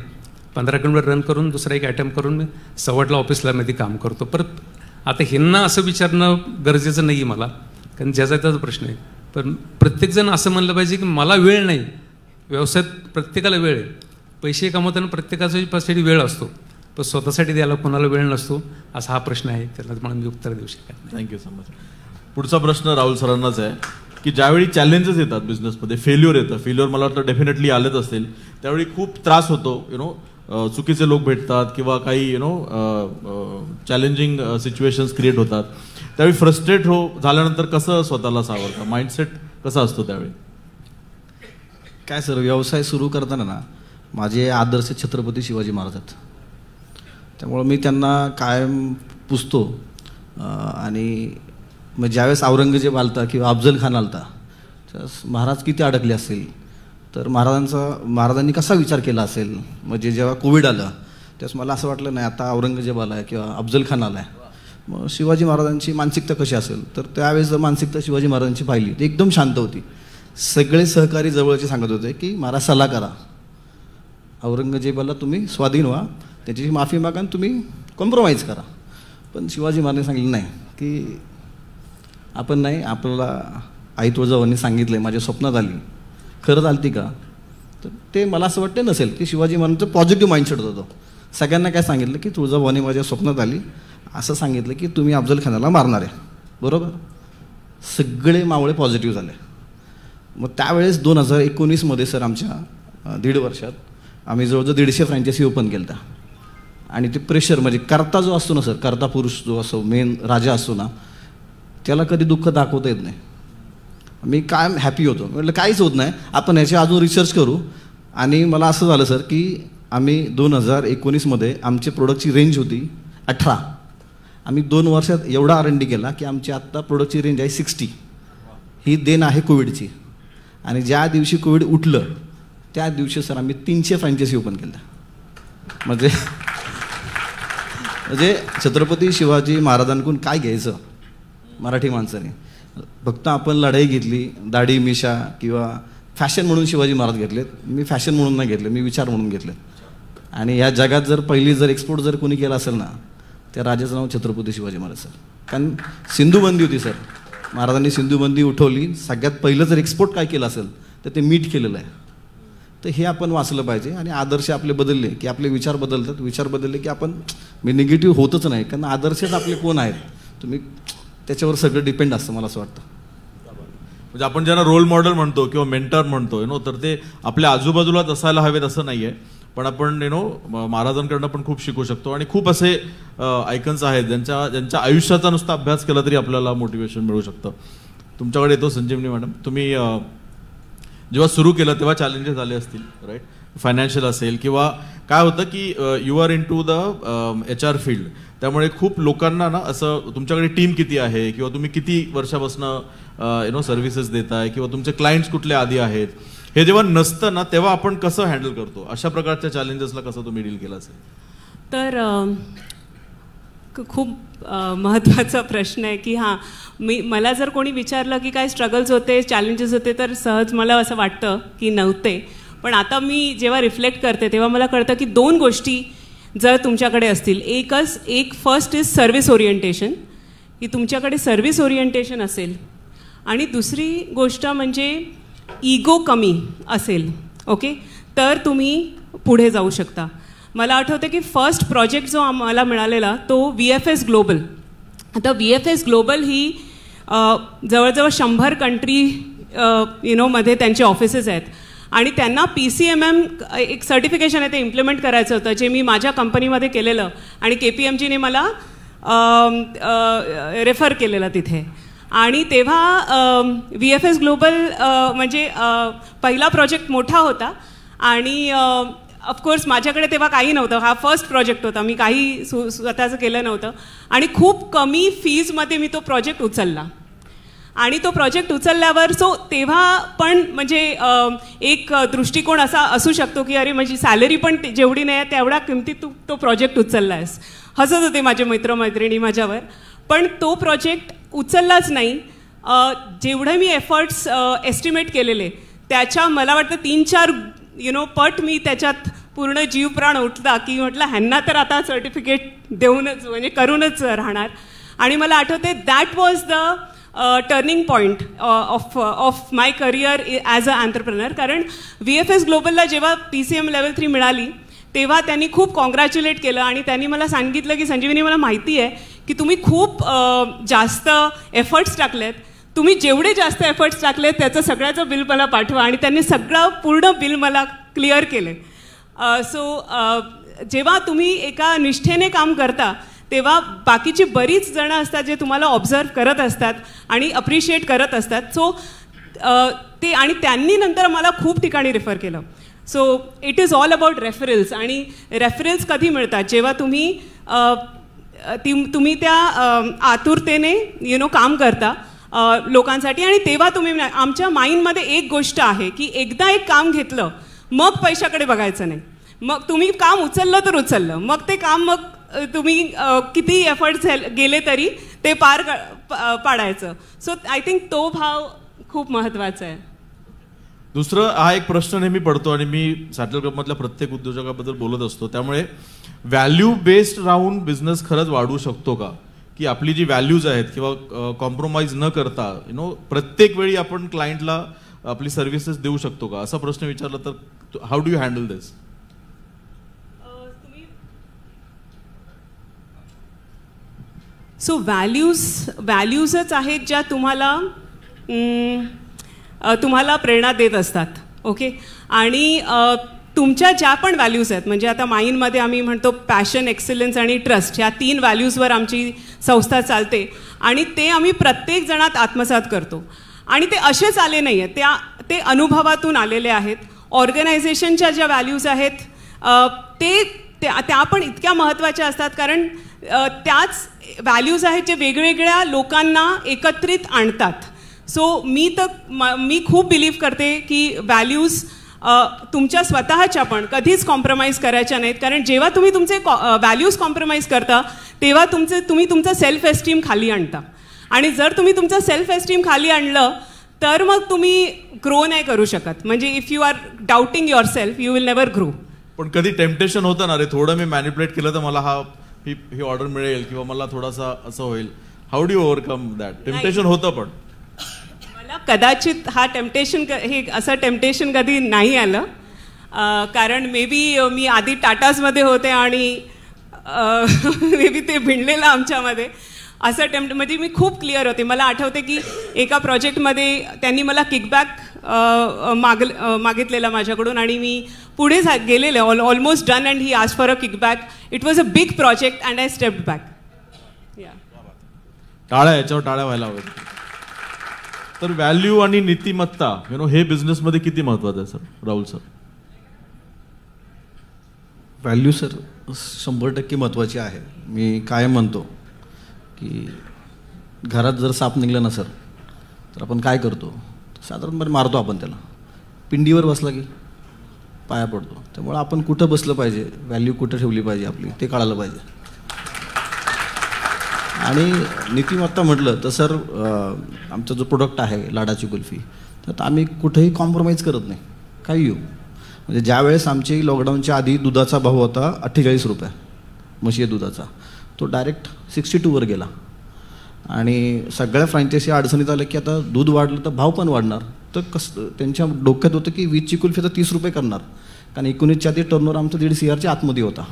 15 किलोमीटर रन करून दुसरा एक अटेम्प्ट करून मी 7:15 ऑफिसला मध्ये काम करतो. परत आता ह्यांना असं विचारणं गरजेचं नाही आहे मला, कारण ज्याचा त्याचा प्रश्न आहे. पण प्रत्येकजण असं म्हणलं पाहिजे की मला वेळ नाही. व्यवसायात प्रत्येकाला वेळ आहे, पैसे कमवताना प्रत्येकासाठी वेळ असतो, पण स्वतःसाठी द्यायला कोणाला वेळ नसतो, असा हा प्रश्न आहे. त्याला मला मी उत्तर देऊ शकत नाही. Thank you so much. पुढचा प्रश्न राहुल सरांनाच आहे की ज्यावेळी चॅलेंजेस येतात बिझनेसमध्ये, फेल्युअर येतं, फेल्युअर मला वाटतं डेफिनेटली आलेच असतील, त्यावेळी खूप त्रास होतो. चुकीचे लोक भेटतात किंवा काही चॅलेंजिंग सिच्युएशन्स क्रिएट होतात. त्यावेळी फ्रस्ट्रेट झाल्यानंतर कसं स्वतःला सावरतं, माइंडसेट कसा असतो त्यावेळी? काय सर, व्यवसाय सुरू करताना ना माझे आदर्श छत्रपती शिवाजी महाराज आहेत, त्यामुळं मी त्यांना कायम पुजतो. आणि मग ज्यावेळेस औरंगजेब आलता किंवा अफजल खान आलता त्यावेळेस महाराज किती अडकले असतील, तर महाराजांनी कसा विचार केला असेल. म्हणजे जेव्हा कोविड आलं त्यावेळेस मला असं वाटलं नाही आता औरंगजेब आला आहे किंवा अफजल खान आला आहे, मग शिवाजी महाराजांची मानसिकता कशी असेल. तर त्यावेळेस जर मानसिकता शिवाजी महाराजांची पाहिली ती एकदम शांत होती. सगळे सहकारी जवळचे सांगत होते की महाराज सल्ला करा, औरंगजेबाला तुम्ही स्वाधीन व्हा, त्याची माफी मागा आणि तुम्ही कॉम्प्रोमाइज करा. पण शिवाजी महाराजांनी सांगितलं नाही की आपण नाही, आपल्याला आई तुळजाभवानी सांगितलं आहे, माझ्या स्वप्नात आली खरंच आलती का? तर ते मला असं वाटतं नसेल, की शिवाजी महाराजांचं पॉझिटिव्ह माइंडसेट होतं. सगळ्यांना काय सांगितलं की तुळजाभवानी माझ्या स्वप्नात आली, असं सांगितलं की तुम्ही अफजल खानाला मारणार आहे, बरोबर. सगळे मावळे पॉझिटिव्ह झाले. मग त्यावेळेस 2019मध्ये सर आमच्या 1.5 वर्षात आम्ही जवळजवळ 150 फ्रँचायसी ओपन केल्या त्या. आणि ते प्रेशर म्हणजे करता जो असतो ना सर, करता पुरुष जो असतो, मेन राजा असतो ना, त्याला कधी दुःख दाखवता येत नाही. मी काय हॅपी होतो, म्हटलं काहीच होत नाही, आपण ह्याच्या अजून रिसर्च करू. आणि मला असं झालं सर की आम्ही 2019मध्ये आमच्या प्रोडक्टची रेंज होती 18. आम्ही 2 वर्षात एवढा R&D केला की आमची आत्ता प्रोडक्टची रेंज आहे 60. ही देण आहे कोविडची. आणि ज्या दिवशी कोविड उठलं त्या दिवशी सर आम्ही 300 फ्रँचायसी ओपन केल्या. म्हणजे छत्रपती शिवाजी महाराजांकडून काय घ्यायचं मराठी माणसाने. फक्त आपण लढाई घेतली, दाढी मिशा किंवा फॅशन म्हणून शिवाजी महाराज घेतलेत. मी फॅशन म्हणून नाही घेतले, मी विचार म्हणून घेतले. आणि ह्या जगात जर पहिली जर एक्सपोर्ट जर कोणी केला असेल ना, त्या राजाचं नाव छत्रपती शिवाजी महाराज सर. कारण सिंधुबंदी होती सर, महाराजांनी सिंधुबंदी उठवली. सगळ्यात पहिलं जर एक्सपोर्ट काय केलं असेल तर ते मीठ केलेलं आहे. तर हे आपण वाचलं पाहिजे. आणि आदर्श आपले बदलले की आपले विचार बदलतात. विचार बदलले की आपण निगेटिव्ह होतच नाही, कारण आदर्शच आपले कोण आहेत तुम्ही त्याच्यावर सगळं डिपेंड असतं मला असं वाटतं. म्हणजे आपण ज्यांना रोल मॉडेल म्हणतो किंवा मेंटर म्हणतो तर ते आपल्या आजूबाजूलाच असायला हवेत असं नाही आहे. पण आपण महाराजांकडनं पण खूप शिकू शकतो. आणि खूप असे आयकन्स आहेत ज्यांच्या आयुष्याचा नुसता अभ्यास केला तरी आपल्याला मोटिवेशन मिळू शकतं. तुमच्याकडे येतो संजीवनी मॅडम. तुम्ही जेव्हा सुरू केलं तेव्हा चॅलेंजेस आले असतील, राईट? फायनान्शियल असेल किंवा काय होतं की you are in to the HR field, त्यामुळे खूप लोकांना ना असं तुमच्याकडे टीम किती आहे किंवा तुम्ही किती वर्षापासून सर्व्हिसेस देताय किंवा तुमचे क्लायंट्स कुठले आधी आहेत, हे जेव्हा नसतं ना तेव्हा आपण कसं हँडल करतो? अशा प्रकारच्या चॅलेंजेसला कसं तुम्ही डील केलं असेल? तर खूप महत्त्वाचा प्रश्न आहे की हां, मला जर कोणी विचारलं की काय स्ट्रगल्स होते, चॅलेंजेस होते, तर सहज मला असं वाटतं की नव्हते. पण आता मी जेव्हा रिफ्लेक्ट करते तेव्हा मला कळतं की 2 गोष्टी जर तुमच्याकडे असतील, एक फर्स्ट इज सर्व्हिस ओरिएंटेशन, की तुमच्याकडे सर्व्हिस ओरिएंटेशन असेल. आणि दुसरी गोष्ट म्हणजे इगो कमी असेल, ओके, तर तुम्ही पुढे जाऊ शकता. मला आठवतं की फर्स्ट प्रोजेक्ट जो आम्हाला मिळालेला तो VFS ग्लोबल. आता VFS ग्लोबल ही जवळजवळ 100 कंट्री मध्ये त्यांचे ऑफिसेस आहेत. आणि त्यांना PCMM एक सर्टिफिकेशन आहे ते इम्प्लिमेंट करायचं होतं, जे मी माझ्या कंपनीमध्ये केलेलं आणि KPMGने मला रेफर केलेलं तिथे. आणि तेव्हा VFS ग्लोबल म्हणजे पहिला प्रोजेक्ट मोठा होता. आणि ऑफकोर्स माझ्याकडे तेव्हा काही नव्हतं, हा फर्स्ट प्रोजेक्ट होता, मी काही स्वतःचं केलं नव्हतं. आणि खूप कमी फीजमध्ये मी तो प्रोजेक्ट उचलला. आणि तो प्रोजेक्ट उचलल्यावर तेव्हा पण म्हणजे एक दृष्टिकोन असा असू शकतो की अरे माझी सॅलरी पण जेवढी नाही आहे तेवढ्या किमतीत तू तो प्रोजेक्ट उचलला आहेस. हसत होते माझे मित्रमैत्रिणी माझ्यावर. पण तो प्रोजेक्ट उचललाच नाही. जेवढे मी एफर्ट्स एस्टिमेट केलेले त्याच्या मला वाटतं 3-4 पट मी त्याच्यात पूर्ण जीव प्राण उठला की म्हटलं ह्यांना तर आता सर्टिफिकेट देऊनच म्हणजे करूनच राहणार. आणि मला आठवते that was the turning point of my career as a entrepreneur. कारण VFS ग्लोबलला जेव्हा PCM लेवल 3 मिळाली तेव्हा त्यांनी खूप कॉंग्रॅच्युलेट केलं. आणि त्यांनी मला सांगितलं की संजीवनी, मला माहिती आहे की तुम्ही खूप जास्त एफर्ट्स टाकलेत, तुम्ही जेवढे जास्त एफर्ट्स टाकलेत त्याचं सगळ्याचं बिल मला पाठवा. आणि त्यांनी सगळं पूर्ण बिल मला क्लिअर केले. जेव्हा तुम्ही एका निष्ठेने काम करता तेव्हा बाकीची बरीच जणं असतात जे तुम्हाला ऑब्झर्व करत असतात आणि अप्रिशिएट करत असतात. ते आणि त्यांनी नंतर मला खूप ठिकाणी रेफर केलं. It is all about referrals. आणि रेफरल्स कधी मिळतात? जेव्हा तुम्ही त्या आतुरतेने काम करता लोकांसाठी. आणि तेव्हा तुम्ही आमच्या माइंडमध्ये एक गोष्ट आहे की एकदा एक काम घेतलं मग पैशाकडे बघायचं नाही. मग तुम्ही काम उचललं तर उचललं, मग ते काम मग तुम्ही किती एफर्ट्स गेले तरी ते पार पाडायचं. आय थिंक तो भाव खूप महत्त्वाचा आहे. दुसरं हा एक प्रश्न नेहमी पडतो आणि मी सॅटल क्लबमधल्या प्रत्येक उद्योजकाबद्दल बोलत असतो. त्यामुळे व्हॅल्यू बेस्ड राहून बिझनेस खरंच वाढू शकतो का? की आपली जी व्हॅल्यूज आहेत किंवा कॉम्प्रोमाइज न करता प्रत्येक वेळी आपण क्लायंटला आपली सर्व्हिसेस देऊ शकतो का, असा प्रश्न विचारला तर how do you handle this? So व्हॅल्यूजच आहेत ज्या तुम्हाला प्रेरणा देत असतात. ओके. आणि तुमच्या ज्या पण व्हॅल्यूज आहेत, म्हणजे आता माइंडमध्ये आम्ही म्हणतो पॅशन, एक्सलन्स आणि ट्रस्ट, ह्या 3 व्हॅल्यूजवर आमची संस्था चालते आणि ते आम्ही प्रत्येक जणात आत्मसात करतो. आणि ते असेच आले नाही आहेत, ते अनुभवातून आलेले आहेत. ऑर्गनायझेशनच्या ज्या व्हॅल्यूज आहेत त्या पण इतक्या महत्त्वाच्या असतात, कारण त्याच व्हॅल्यूज आहेत जे वेगवेगळ्या लोकांना एकत्रित आणतात. सो मी खूप बिलीव्ह करते की व्हॅल्यूज तुमच्या स्वतःच्या पण कधीच कॉम्प्रोमाइज करायच्या नाहीत, कारण जेव्हा तुम्ही तुमचे व्हॅल्यूज कॉम्प्रोमाइज करता तेव्हा तुम्ही तुमचं सेल्फ एस्टीम खाली आणता. आणि जर तुम्ही तुमचं सेल्फ एस्टीम खाली आणलं तर मग तुम्ही ग्रो नाही करू शकत. म्हणजे if you are doubting yourself you will never grow. पण कधी टेम्पटेशन होतं ना, रे थोडं मी मॅनिप्युलेट केलं तर मला ही ऑर्डर मिळेल किंवा मला थोडासा असं होईल, how do you overcome that? Temptation होतं पण मला कदाचित हे असं टेम्पटेशन कधी नाही आलं, कारण मे बी मी आधी टाटाजमध्ये होते आणि मे बी ते भिडलेलं आमच्यामध्ये असं म्हणजे मी खूप क्लिअर होते. मला आठवते की एका प्रोजेक्टमध्ये त्यांनी मला किकबॅक मागितलेला माझ्याकडून आणि मी पुढे गेलेले, almost done and he asked for a kickback. It was a big project and I stepped back. टाळ्या, याच्यावर टाळ्या व्हायला हव्यात. तर व्हॅल्यू आणि नीतिमत्ता हे बिझनेसमध्ये किती महत्वाचं आहे sir, Rahul sir? Value sir 100% महत्त्वाची आहे. मी कायम म्हणतो की घरात जर साप निघला ना सर, तर आपण काय करतो, साधारणपणे मारतो आपण त्याला. पिंडीवर बसला की पाया पडतो. त्यामुळे आपण कुठं बसलं पाहिजे, व्हॅल्यू कुठं ठेवली पाहिजे आपली, ते कळायला पाहिजे. आणि नीतिमत्ता म्हटलं तर सर आमचा जो प्रोडक्ट आहे लाडाची कुल्फी, तर आम्ही कुठेही कॉम्प्रोमाइज करत नाही, काही येऊ. म्हणजे ज्यावेळेस आमची लॉकडाऊनच्या आधी दुधाचा भाव होता 48 रुपये म्हशी दुधाचा, तो डायरेक्ट 62वर गेला. आणि सगळ्या फ्रँचायसी अडचणीत आल्या की आता दूध वाढलं तर भाव पण वाढणार. तर त्यांच्या डोक्यात होतं की 20ची कुल्फी तर 30 रुपये करणार, कारण 19च्या आधी टर्नओव्हर आमचा 1.5 CR आतमध्ये होता.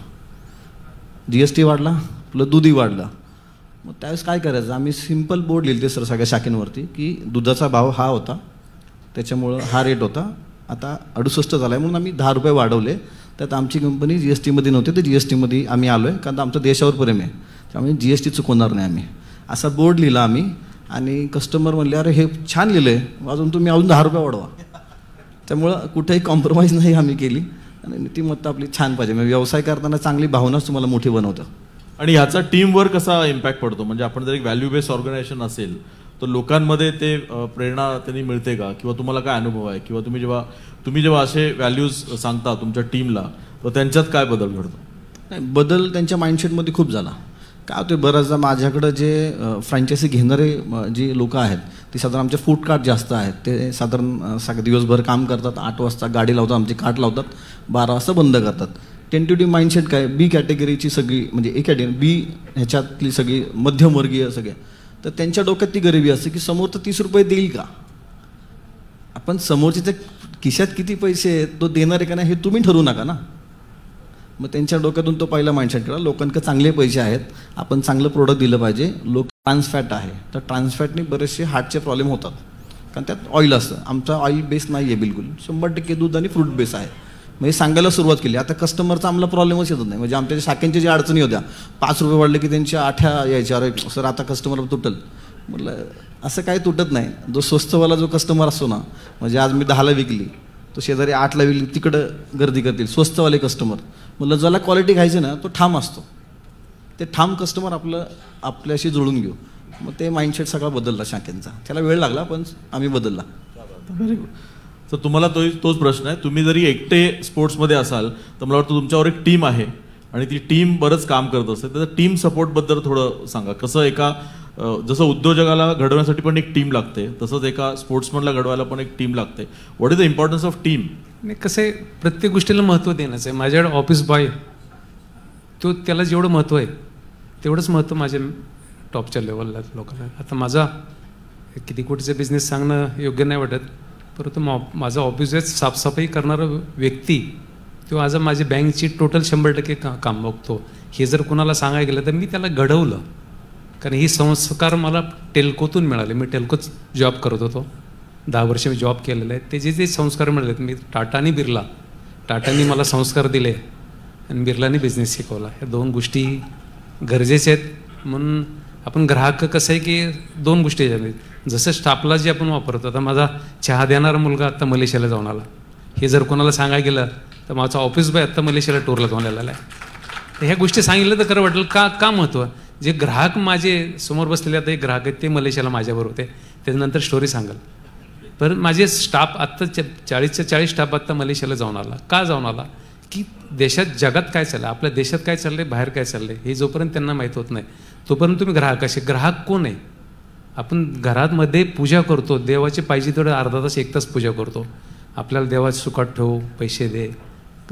GST वाढला, प्लस दूधही वाढला. मग त्यावेळेस काय करायचं, आम्ही सिम्पल बोर्ड लिहिले सर सगळ्या शाखेंवरती की दुधाचा भाव हा होता, त्याच्यामुळं हा रेट होता, आता 68 झाला आहे म्हणून आम्ही 10 रुपये वाढवले. त्यात आमची कंपनी GSTमध्ये नव्हती, तर GSTमध्ये आम्ही आलो आहे, कारण आमचं देशावर प्रेम आहे, त्यामुळे GST चुकवणार नाही आम्ही, असा बोर्ड लिहिला आम्ही. आणि कस्टमर म्हणले अरे हे छान लिहिलं आहे, तुम्ही अजून 10 रुपये वाढवा. त्यामुळं कुठेही कॉम्प्रोमाइज नाही आम्ही केली. आणि नीतिमत्ता आपली छान पाहिजे. म्हणजे व्यवसाय करताना चांगली भावनाच तुम्हाला मोठी बनवतं. आणि ह्याचा टीमवर कसा इम्पॅक्ट पडतो? म्हणजे आपण जर एक व्हॅल्यू बेस्ड ऑर्गनायझेशन असेल तर लोकांमध्ये ते प्रेरणा त्यांनी मिळते का, किंवा तुम्हाला काय अनुभव आहे, किंवा तुम्ही जेव्हा असे व्हॅल्यूज सांगता तुमच्या टीमला तर त्यांच्यात काय बदल घडतो? नाही, बदल त्यांच्या माइंडसेटमध्ये खूप झाला. काय होते, बऱ्याचदा माझ्याकडं जे फ्रँचायसी घेणारे जी लोक आहेत ती साधारण आमचे फूड कार्ट जास्त आहेत. ते साधारण दिवसभर काम करतात, 8 वाजता गाडी लावतात, आमची कार्ट लावतात, 12 वाजता बंद करतात. टेंटेटिव्ह माइंडसेट काय, बी कॅटेगरीची सगळी, म्हणजे ए कॅटेगरी बी ह्याच्यातली सगळी मध्यमवर्गीय सगळे, तर त्यांच्या डोक्यात ती गरिबी असते की समोर तर 30 रुपये देईल का, आपण समोरच्या खिशात किती पैसे आहेत तो देणार आहे का नाही हे तुम्ही ठरवू नका ना. मग त्यांच्या डोक्यातून तो पहिला माइंडसेट करा, लोकांकडे चांगले पैसे आहेत, आपण चांगलं प्रोडक्ट दिलं पाहिजे. लोक ट्रान्सफॅट आहे, तर ट्रान्सफॅटने बरेचसे हार्टचे प्रॉब्लेम होतात, कारण त्यात ऑइल असतं. आमचा ऑइल बेस नाही आहे बिलकुल, 100% दूध आणि फ्रूट बेस आहे. म्हणजे सांगायला सुरुवात केली. आता कस्टमरचा आम्हाला प्रॉब्लेमच येत नाही. म्हणजे आमच्या शाखेंच्या ज्या अडचणी होत्या, 5 रुपये वाढले की त्यांच्या 8 यायच्या, अरे सर आता कस्टमर तुटल. म्हटलं असं काही तुटत नाही. जो स्वस्तवाला जो कस्टमर असतो ना, म्हणजे आज मी 10ला विकली, तो शेजारी 8ला विकली, तिकडं गर्दी करतील स्वस्तवाले कस्टमर. म्हटलं ज्याला क्वालिटी घ्यायची ना तो ठाम असतो, ते ठाम कस्टमर आपल्याशी जुळून घेऊ. मग ते माइंडसेट सगळा बदलला शाखेंचा. त्याला वेळ लागला पण आम्ही बदलला. Very good. तर तुम्हाला तोच प्रश्न आहे, तुम्ही जरी एकटे स्पोर्ट्समध्ये असाल तर मला वाटतं तुमच्यावर एक टीम आहे आणि ती टीम बरंच काम करत असते. तर टीम सपोर्टबद्दल थोडं सांगा. कसं जसं उद्योजकाला घडवण्यासाठी पण एक टीम लागते, तसंच एका स्पोर्ट्समनला घडवायला पण एक टीम लागते. What is the importance of team? नाही, कसं आहे, प्रत्येक गोष्टीला महत्त्व देण्याचं आहे. माझ्याकडे ऑफिस बॉय, त्याला जेवढं महत्त्व आहे तेवढंच महत्त्व माझ्या टॉपच्या लेवलला लोकांना. आता माझा किती कोटीचा बिझनेस सांगणं योग्य नाही वाटत, परंतु माझा ऑफिस साफसफाई करणारा व्यक्ती तो आज माझी बँकची टोटल 100% काम बघतो. हे जर कुणाला सांगायला गेलं तर मी त्याला घडवलं, कारण ही संस्कार मला टेल्कोतून मिळाले. मी टेल्कोच जॉब करत होतो, 10 वर्ष मी जॉब केलेलं आहे. ते जे संस्कार मिळालेत, मी टाटा आणि बिर्ला, टाटानी मला संस्कार दिले आणि बिर्लानी बिझनेस शिकवला. ह्या 2 गोष्टी गरजेच्या आहेत. म्हणून आपण ग्राहक कसं आहे की 2 गोष्टी आहेत. जसं स्टाफला जे आपण वापरतो, आता माझा चहा देणारा मुलगा आत्ता मलेशियाला जाऊन आला. हे जर कोणाला सांगायला गेलं तर माझा ऑफिस बॉय आत्ता मलेशियाला टूरला जाऊन आलेला आहे. तर ह्या गोष्टी सांगितलं तर खरं वाटेल. का महत्त्व? जे ग्राहक माझे समोर बसलेले आता एक ग्राहक आहेत, ते मलेशियाला माझ्याबरोबर होते, त्याच्यानंतर स्टोरी सांगाल. पण माझे स्टाफ आत्ता 40च्या 40 स्टाफ आत्ता मलेशियाला जाऊन आला. का जाऊन आला? की देशात जगात काय चाललं आहे, आपल्या देशात काय चाललं आहे, बाहेर काय चाललं आहे, हे जोपर्यंत त्यांना माहीत होत नाही तोपर्यंत तुम्ही ग्राहक कोण आहे? आपण घरामध्ये पूजा करतो, देवाचे पाहिजे तेवढं अर्धा तास 1 तास पूजा करतो. आपल्याला देवाचे सुखात ठेवू, पैसे दे,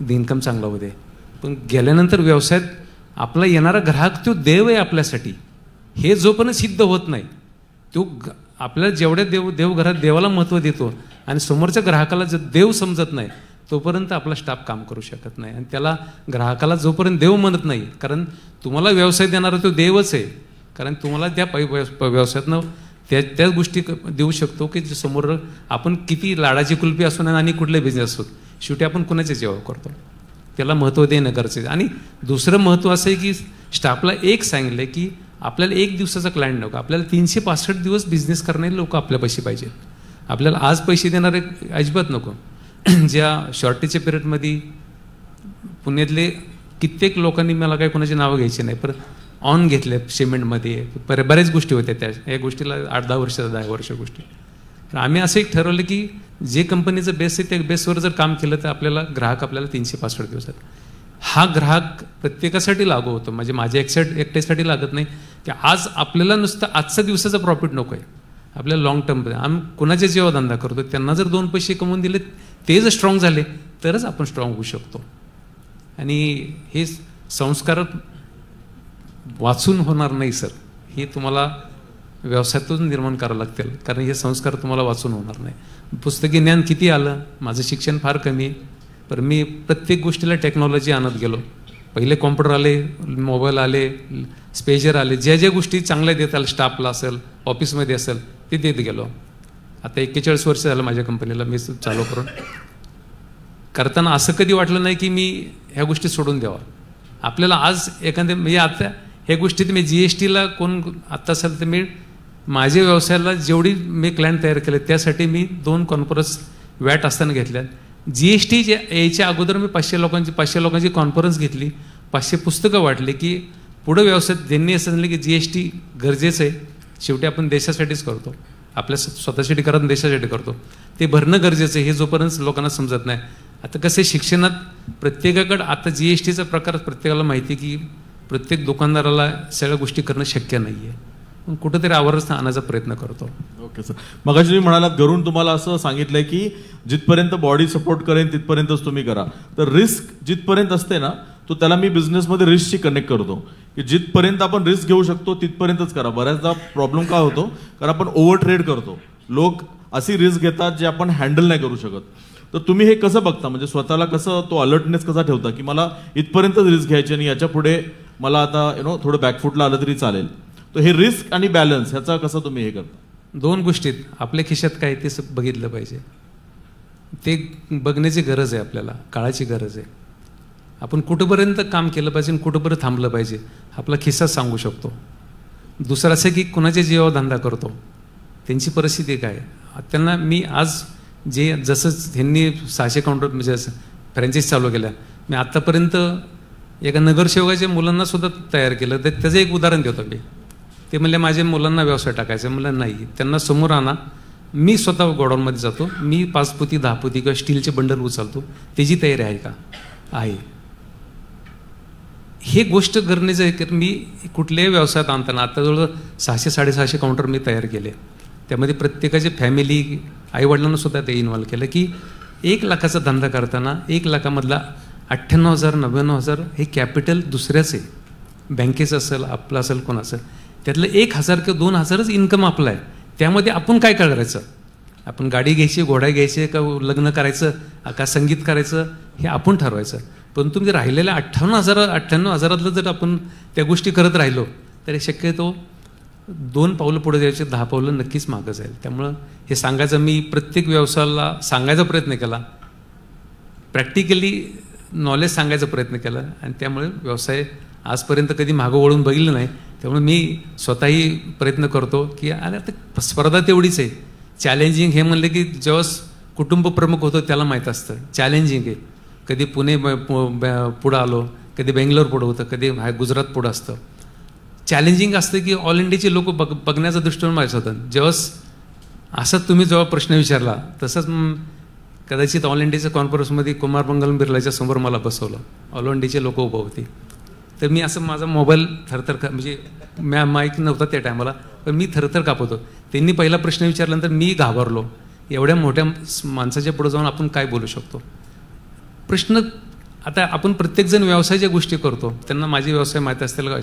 इन्कम चांगला होऊ दे. पण गेल्यानंतर व्यवसायात आपला येणारा ग्राहक तो देव आहे आपल्यासाठी. हे जोपर्यंत सिद्ध होत नाही, तो आपल्याला जेवढ्या देवघरात देवाला महत्त्व देतो आणि समोरच्या ग्राहकाला जर देव समजत नाही तोपर्यंत आपला स्टाफ काम करू शकत नाही. आणि त्याला ग्राहकाला जोपर्यंत देव म्हणत नाही, कारण तुम्हाला व्यवसाय देणारा तो देवच आहे, कारण तुम्हाला त्या व्यवसायातनं त्याच गोष्टी देऊ शकतो की समोर आपण किती लाडाची कुल्फी असू नये आणि कुठले बिझनेस असो, शेवटी आपण कुणाचे जेवण करतो, त्याला महत्त्व देणं गरजेचं. आणि दुसरं महत्त्व असं आहे की स्टाफला एक सांगितलं की आपल्याला 1 दिवसाचा क्लायंट नको, आपल्याला 365 दिवस बिझनेस करणारे लोक आपल्यापाशी पाहिजेत. आपल्याला आज पैसे देणारे अजिबात नको. ज्या शॉर्टेजच्या पिरियडमध्ये पुण्यातले कित्येक लोकांनी, मला काही कोणाची नावं घ्यायची नाही, पण ऑन घेतले सिमेंटमध्ये, बऱ्याच गोष्टी होत्या त्या. या गोष्टीला 8-10 वर्ष 10 वर्ष गोष्टी. तर आम्ही असं एक ठरवलं की जे कंपनीचं बेस आहे त्या बेसवर जर काम केलं तर आपल्याला ग्राहक आपल्याला 365 दिवसात. हा ग्राहक प्रत्येकासाठी लागू होतो, म्हणजे माझ्या एकट्यासाठी लागत नाही की आज आपल्याला नुसतं आजचा दिवसाचा प्रॉफिट नको आहे, आपल्याला लॉंग टर्म. आम्ही कुणाचे जेव्हा धंदा करतो त्यांना जर 2 पैसे कमवून दिले, ते जर स्ट्रॉंग झाले तरच आपण स्ट्रॉंग होऊ शकतो. आणि हे संस्कार वाचून होणार नाही सर, हे तुम्हाला व्यवसायातून निर्माण करावं लागतील, कारण हे संस्कार तुम्हाला वाचून होणार नाही. पुस्तकी ज्ञान किती आलं, माझं शिक्षण फार कमी आहे, पण मी प्रत्येक गोष्टीला टेक्नॉलॉजी आणत गेलो. पहिले कॉम्प्युटर आले, मोबाईल आले, स्पेजर आले, ज्या गोष्टी चांगल्या देताल स्टाफला असेल, ऑफिसमध्ये असेल, ते देत गेलो. आता 41 वर्ष झालं माझ्या कंपनीला मी चालू करून. करताना असं कधी वाटलं नाही की मी ह्या गोष्टी सोडून द्यावा. आपल्याला आज एखाद्या, म्हणजे आता ह्या गोष्टीत मी GSTला कोण आत्ता असेल तर मी माझ्या व्यवसायाला जेवढी मी क्लायंट तयार केले त्यासाठी मी 2 कॉन्फरन्स वॅट असताना घेतल्यात. GST यायच्या अगोदर मी 500 लोकांची कॉन्फरन्स घेतली, 500 पुस्तकं वाटली की पुढं व्यवसायात ज्यांनी असं सांगितलं की GST गरजेचं आहे. शेवटी आपण देशासाठीच करतो, आपल्या स्वतःसाठी करत देशासाठी करतो, ते भरणं गरजेचं आहे. हे जोपर्यंत लोकांना समजत नाही. आता कसं शिक्षणात प्रत्येकाकडं आता GSTचा प्रकार प्रत्येकाला माहिती की प्रत्येक दुकानदाराला सगळ्या गोष्टी करणं शक्य नाही आहे, पण कुठंतरी आवाज आणायचा प्रयत्न करतो. ओके सर, मगाशी तुम्ही म्हणालात घरून तुम्हाला असं सांगितलंय की जिथपर्यंत बॉडी सपोर्ट करेन तिथपर्यंतच तुम्ही करा. तर रिस्क जिथपर्यंत असते ना, तो त्याला मी बिझनेसमध्ये रिस्कशी कनेक्ट करतो की जिथपर्यंत आपण रिस्क घेऊ शकतो तिथपर्यंतच करा. बऱ्याचदा प्रॉब्लेम काय होतो, कारण आपण ओव्हर ट्रेड करतो, लोक अशी रिस्क घेतात जे आपण हँडल नाही करू शकत. तर तुम्ही हे कसं बघता, म्हणजे स्वतःला कसं तो अलर्टनेस कसा ठेवता की मला इथपर्यंतच रिस्क घ्यायची आणि याच्या पुढे मला आता थोडं बॅकफुटला आलं तरी चालेल. तर हे रिस्क आणि बॅलन्स ह्याचा कसं तुम्ही हे करता? 2 गोष्टीत आपल्या खिशात काय ते बघितलं पाहिजे, ते बघण्याची गरज आहे, आपल्याला काळाची गरज आहे. आपण कुठंपर्यंत काम केलं पाहिजे आणि कुठंपर्यंत थांबलं पाहिजे आपला खिस्सा सांगू शकतो. दुसरं असं की कुणाच्या जीवावर धंदा करतो त्यांची परिस्थिती काय. त्यांना मी आज जे जसं ह्यांनी 600 काउंटर म्हणजे फ्रँचाईज चालू केल्या, मी आत्तापर्यंत एका नगरसेवकाच्या मुलांना सुद्धा तयार केलं. तर त्याचं एक उदाहरण देतो मी. ते म्हणले माझ्या मुलांना व्यवसाय टाकायचा. म्हणलं नाही, त्यांना समोर आणा, मी स्वतः गोडाऊनमध्ये जातो, मी 5 पोती 10 पोती किंवा स्टीलचे बंडल उचलतो, त्याची तयारी आहे का? आहे. हे गोष्ट गरजेचं आहे की मी कुठल्याही व्यवसायात आणताना आता जवळ 600-650 काउंटर मी तयार केले. त्यामध्ये प्रत्येकाची फॅमिली, आईवडिलांना सुद्धा ते इन्व्हॉल्व केलं की 1 लाखाचा धंदा करताना 1 लाखामधला 98,000-99,000 हे कॅपिटल दुसऱ्याच आहे, बँकेचं असेल, आपलं असेल, कोण असेल, त्यातलं 1,000 किंवा 2,000च इन्कम आपलं आहे. त्यामध्ये आपण काय करायचं आपण गाडी घ्यायची, घोडा घ्यायचे, का लग्न करायचं, का संगीत करायचं, हे आपण ठरवायचं. पण तुम्ही राहिलेल्या 98,000 जर आपण त्या गोष्टी करत राहिलो तर शक्यतो 2 पावलं पुढे जायचे, 10 पावलं नक्कीच मागं जाईल. त्यामुळं हे सांगायचं, मी प्रत्येक व्यवसायाला सांगायचा प्रयत्न केला, प्रॅक्टिकली नॉलेज सांगायचा प्रयत्न केला, आणि त्यामुळे व्यवसाय आजपर्यंत कधी मागं वळून बघितलं नाही. त्यामुळे मी स्वतःही प्रयत्न करतो की अरे आता स्पर्धा तेवढीच आहे. चॅलेंजिंग हे म्हणलं की जेव्हा कुटुंब प्रमुख होतं त्याला माहीत असतं चॅलेंजिंग आहे. कधी पुणे पुढं आलो, कधी बेंगलोर पुढं होतं, कधी गुजरात पुढं असतं. चॅलेंजिंग असतं की ऑल इंडियाचे लोक बघण्याचा दृष्टिकोन माहिती होतं. जेव्हा असंच तुम्ही जेव्हा प्रश्न विचारला तसंच कदाचित ऑल इंडियाच्या कॉन्फरन्समध्ये कुमार मंगलम बिर्लाच्या समोर मला बसवलं, ऑल इंडियाचे लोक उभं होते. तर मी असं माझा मोबाईल थरथर म्हणजे माईक नव्हता त्या टायमाला, पण मी थरथर कापतो. त्यांनी पहिला प्रश्न विचारल्यानंतर मी घाबरलो. एवढ्या मोठ्या माणसाच्या पुढे जाऊन आपण काय बोलू शकतो. प्रश्न आता आपण प्रत्येकजण व्यवसायाच्या गोष्टी करतो, त्यांना माझे व्यवसाय माहीत असतील का.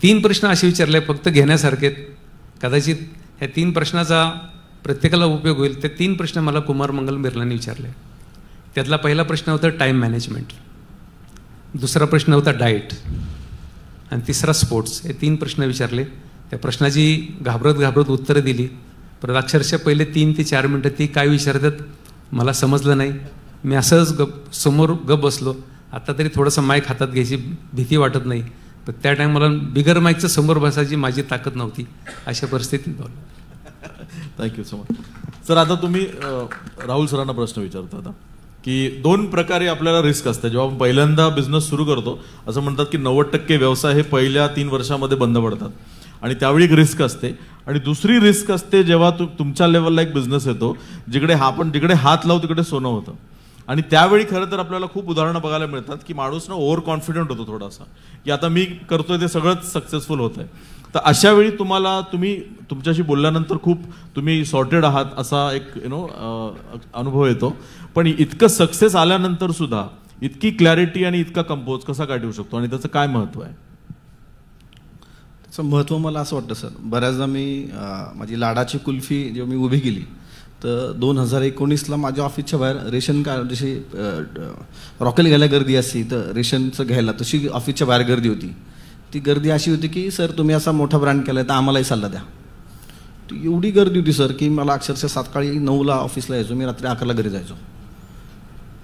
3 प्रश्न असे विचारले फक्त घेण्यासारखे. कदाचित ह्या 3 प्रश्नाचा प्रत्येकाला उपयोग होईल. ते 3 प्रश्न मला कुमार मंगलम बिर्लांनी विचारले. त्यातला पहिला प्रश्न होता टाईम मॅनेजमेंट, दुसरा प्रश्न होता डाएट, आणि तिसरा स्पोर्ट्स. हे 3 प्रश्न विचारले. त्या प्रश्नाची घाबरत उत्तरं दिली. परत अक्षरशः पहिले 3 ते 4 मिनटं ती काय विचारतात मला समजलं नाही. मी असंच समोर बसलो. आता तरी थोडंसं माईक हातात घ्यायची भीती वाटत नाही, पण त्या टाईम मला बिगर माईकचं समोर बसायची माझी ताकद नव्हती. अशा परिस्थितीत बोललो. Thank you so much. सर, आता तुम्ही राहुल सरांना प्रश्न विचारता आता की 2 प्रकारे आपल्याला रिस्क असते जेव्हा आपण पहिल्यांदा बिझनेस सुरू करतो. असं म्हणतात की 90% व्यवसाय हे पहिल्या 3 वर्षामध्ये बंद पडतात, आणि त्यावेळी एक रिस्क असते. आणि दुसरी रिस्क असते जेव्हा तुमच्या लेवलला एक बिझनेस येतो जिकडे हात लावू तिकडे सोनं होतं. आणि त्यावेळी खरं तर आपल्याला खूप उदाहरणं बघायला मिळतात की माणूस ओव्हर कॉन्फिडंट होतो थोडासा, की आता मी करतोय ते सगळंच सक्सेसफुल होत आहे. तर अशा वेळी तुम्ही तुमच्याशी बोलल्यानंतर खूप तुम्ही सॉर्टेड आहात असा एक अनुभव येतो. पण इतकं सक्सेस आल्यानंतर सुद्धा इतकी क्लॅरिटी आणि इतका कंपोज कसा काय ठेवू शकतो, आणि त्याचं काय महत्व आहे. त्याचं महत्त्व मला असं वाटतं सर, बऱ्याचदा मी माझी लाडाची कुल्फी जेव्हा मी उभी केली तर 2019ला माझ्या ऑफिसच्या बाहेर रेशन कार्ड जशी रॉकेल घ्यायला गर्दी असती तर रेशनचं घ्यायला तशी ऑफिसच्या बाहेर गर्दी होती. ती गर्दी अशी होती की सर तुम्ही असा मोठा ब्रँड केला आहे तर आम्हालाही सल्ला द्या. एवढी गर्दी होती सर की मला अक्षरशः सकाळी 9ला ऑफिसला यायचो, मी रात्री 11ला घरी जायचो.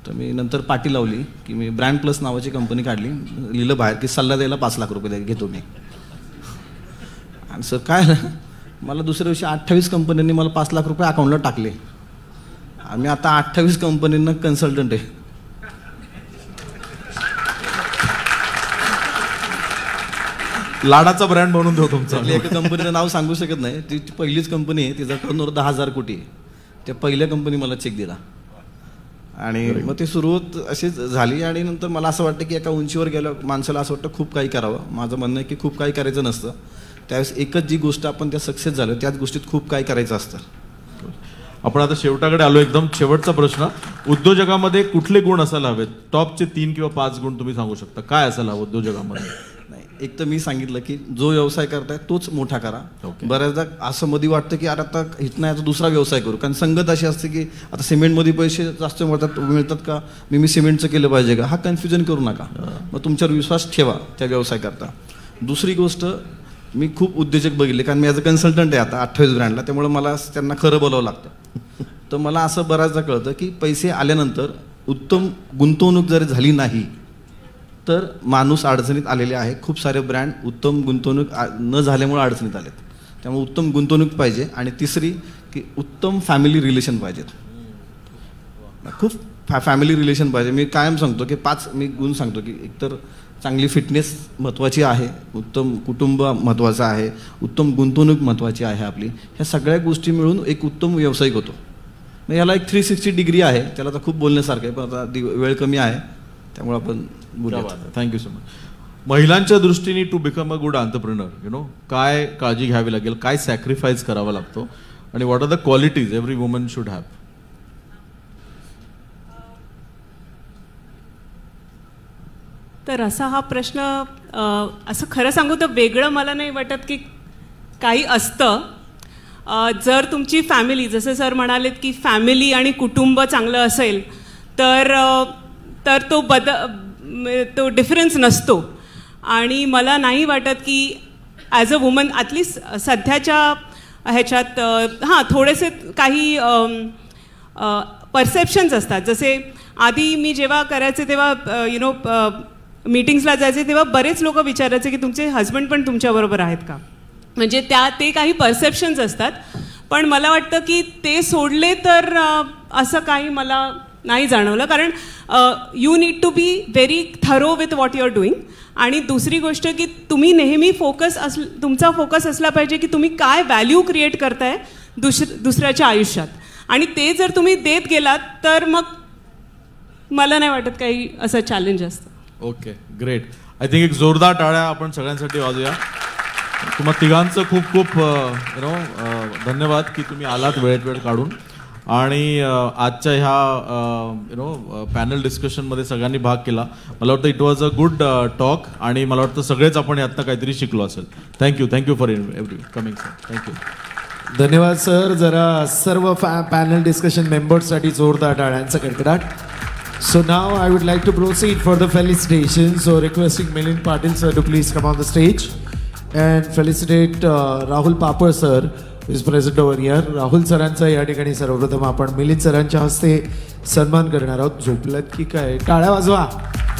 तर मी नंतर पाटी लावली की मी ब्रँड प्लस नावाची कंपनी काढली, लिहिलं बाहेर की सल्ला द्यायला 5 लाख रुपये घेतो मी. आणि सर काय ना, मला दुसऱ्या दिवशी 28 कंपन्यांनी मला 5 लाख रुपये अकाउंटला टाकले. आम्ही आता 28 कंपनींना कन्सल्टंट आहे. लाडाचा ब्रँड म्हणून देऊ तुमचा. एका कंपनीचं नाव सांगू शकत नाही, ती पहिलीच कंपनी आहे, तिचा टर्नओव्हर 10,000 कोटी आहे. त्या पहिल्या कंपनी मला चेक दिला, आणि मग ते सुरुवात अशीच झाली. आणि नंतर मला असं वाटतं की एका उंचीवर गेलं माणसाला असं वाटतं खूप काही करावं. माझं म्हणणं आहे की खूप काही करायचं नसतं. त्यावेळेस एकच जी गोष्ट आपण त्या सक्सेस झालो त्याच गोष्टीत खूप काही करायचं असतं. आपण आता शेवटाकडे आलो. एकदम शेवटचा प्रश्न, उद्योजकामध्ये कुठले गुण असायला हवेत? टॉपचे 3 किंवा 5 गुण तुम्ही सांगू शकता. काय असायला हवं उद्योजकामध्ये? नाही, एक तर मी सांगितलं की जो व्यवसाय करताय तोच मोठा करा. बऱ्याचदा असं मध्ये वाटतं की अरे आता इथं याचा दुसरा व्यवसाय करू, कारण संगत अशी असते की आता सिमेंटमध्ये पैसे जास्त मिळतात का, मी सिमेंटचं केलं पाहिजे का, हा कन्फ्युजन करू नका. मग तुमच्यावर विश्वास ठेवा त्या व्यवसाय करता. दुसरी गोष्ट, मी खूप उद्योजक बघितले, कारण मी ॲज अ कन्सल्टंट आहे आता 28 ब्रँडला, त्यामुळे मला त्यांना खरं बोलावं लागतं. तर मला असं बऱ्याचदा कळतं की पैसे आल्यानंतर उत्तम गुंतवणूक जर झाली नाही तर माणूस अडचणीत आलेले आहे. खूप सारे ब्रँड उत्तम गुंतवणूक न झाल्यामुळे अडचणीत आलेत. त्यामुळे उत्तम गुंतवणूक पाहिजे. आणि तिसरी की उत्तम फॅमिली रिलेशन पाहिजेत. खूप फॅमिली रिलेशन पाहिजे. मी कायम सांगतो की 5 मी गुण सांगतो की एकतर चांगली फिटनेस महत्त्वाची आहे, उत्तम कुटुंब महत्त्वाचं आहे, उत्तम गुंतवणूक महत्त्वाची आहे आपली. ह्या सगळ्या गोष्टी मिळून एक उत्तम व्यावसायिक होतो. मग याला एक 360 डिग्री आहे, त्याला तर खूप बोलण्यासारखं आहे, पण आता वेळ कमी आहे त्यामुळे आपण बोलूया. Thank so so. महिलांच्या दृष्टीने to become a good entrepreneur, काय काळजी घ्यावी लागेल, काय सॅक्रिफाईस करावा लागतो, आणि what are the qualities every woman should have? तर असा हा प्रश्न, असं खरं सांगू तर वेगळं मला नाही वाटत की काही असतं. जर तुमची फॅमिली, जसं सर म्हणालेत की फॅमिली आणि कुटुंब चांगलं असेल तर तो डिफरन्स नसतो. आणि मला नाही वाटत की ॲज अ वुमन ॲटलिस्ट सध्याच्या ह्याच्यात थोडेसे काही परसेप्शन्स असतात. जसे आधी मी जेव्हा करायचे तेव्हा मीटिंग्सला जायचे तेव्हा बरेच लोक विचारायचे की तुमचे हस्बंड पण तुमच्याबरोबर आहेत का, म्हणजे ते काही परसेप्शन्स असतात. पण मला वाटतं की ते सोडले तर असं काही मला नाही जाणवलं. कारण you need to be very thorough with what you are doing. आणि दुसरी गोष्ट की तुम्ही नेहमी तुमचा फोकस असला पाहिजे की तुम्ही काय व्हॅल्यू क्रिएट करताय दुसऱ्याच्या आयुष्यात. आणि ते जर तुम्ही देत गेलात तर मग मला नाही वाटत काही असं चॅलेंज असतं. Okay, great. आय थिंक एक जोरदार टाळ्या आपण सगळ्यांसाठी वाजूया. तुम्हा तिघांचं खूप खूप धन्यवाद की तुम्ही आलात वेळ काढून. आणि आजच्या ह्या पॅनल डिस्कशनमध्ये सगळ्यांनी भाग केला. मला वाटतं it was a good talk आणि मला वाटतं सगळेच आपण यातनं काहीतरी शिकलो असेल. Thank you for every coming sir. Thank you. धन्यवाद सर. जरा सर्व पॅनल डिस्कशन मेंबर्ससाठी जोरदार टाळ्यांचा कडकडाट. So now I would like to proceed for the felicitation. So requesting Milind Patil sir to please come on the stage and felicitate Rahul Papad sir who is present over here. Rahul सरांचा या ठिकाणी सर्वप्रथम आपण मिलिंद सरांच्या हस्ते सन्मान करणार आहोत. झोपलात की काय? टाळ्या वाजवा.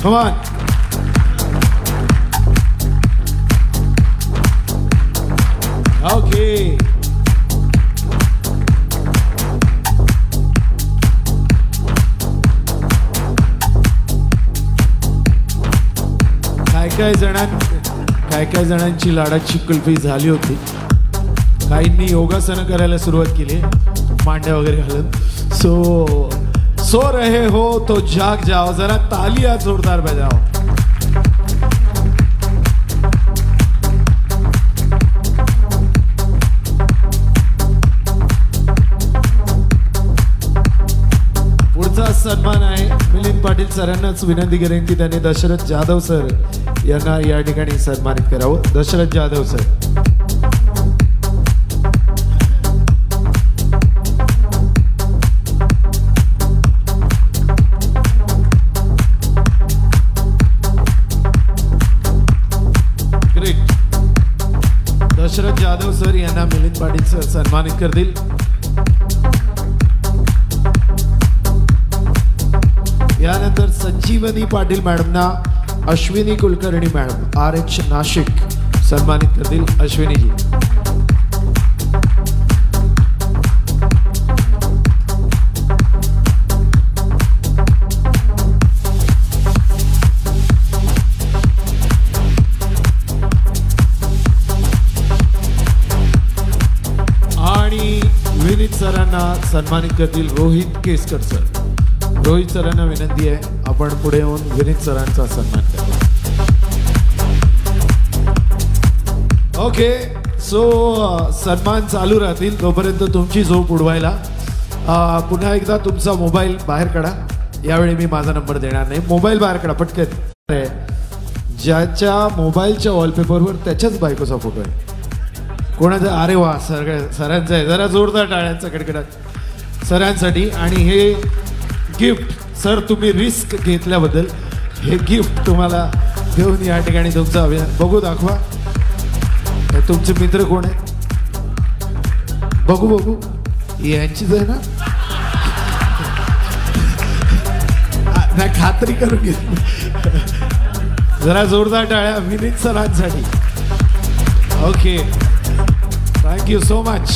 Come on. Okay. काय जणांची लाडाची कुल्फी झाली होती. काहींनी योगासनं करायला सुरुवात केली मांड्या वगैरे घालून. सो रहे हो तो जाग जाओ. जरा तालिया जोरदार बजाओ. पुढचा सन्मान आहे मिलिंद पाटील सरांनाच विनंती करेन की त्यांनी दशरथ जाधव सर यांना या ठिकाणी सन्मानित करावं. Dashrath Jadhav sir. Great. Dashrath Jadhav sir यांना मिलिंद पाटील सर सन्मानित करतील. यानंतर संजीवनी पाटील मॅडमना अश्विनी कुलकर्णी मॅडम RH नाशिक सन्मानित करतील. अश्विनीजी. आणि विनीत सरांना सन्मानित करतील रोहित केसकर सर. रोहित सरांना विनंती आहे आपण पुढे येऊन विनीत सरांचा सन्मान करा. ओके. सो सन्मान चालू राहतील तोपर्यंत तुमची झोप उडवायला पुन्हा एकदा तुमचा मोबाईल बाहेर काढा. यावेळी मी माझा नंबर देणार नाही. मोबाईल बाहेर काढा पटकन. ज्याच्या मोबाईलच्या वॉलपेपरवर त्याच्याच बायकोचा फोटो आहे. कोणाचा? अरे वा, सरांचा आहे. जरा जोरदार टाळ्यांचा कडकडाट सरांसाठी. आणि हे गिफ्ट सर तुम्ही रिस्क घेतल्याबद्दल हे गिफ्ट तुम्हाला देऊन या ठिकाणी तुमचं अभिनंदन. बघू, दाखवा. तुमचे मित्र कोण आहे? बघू. यांचीच आहे ना? खात्री करून घेतली. जरा जोरदार टाळ्या विनीत सरांसाठी. Okay, thank you so much.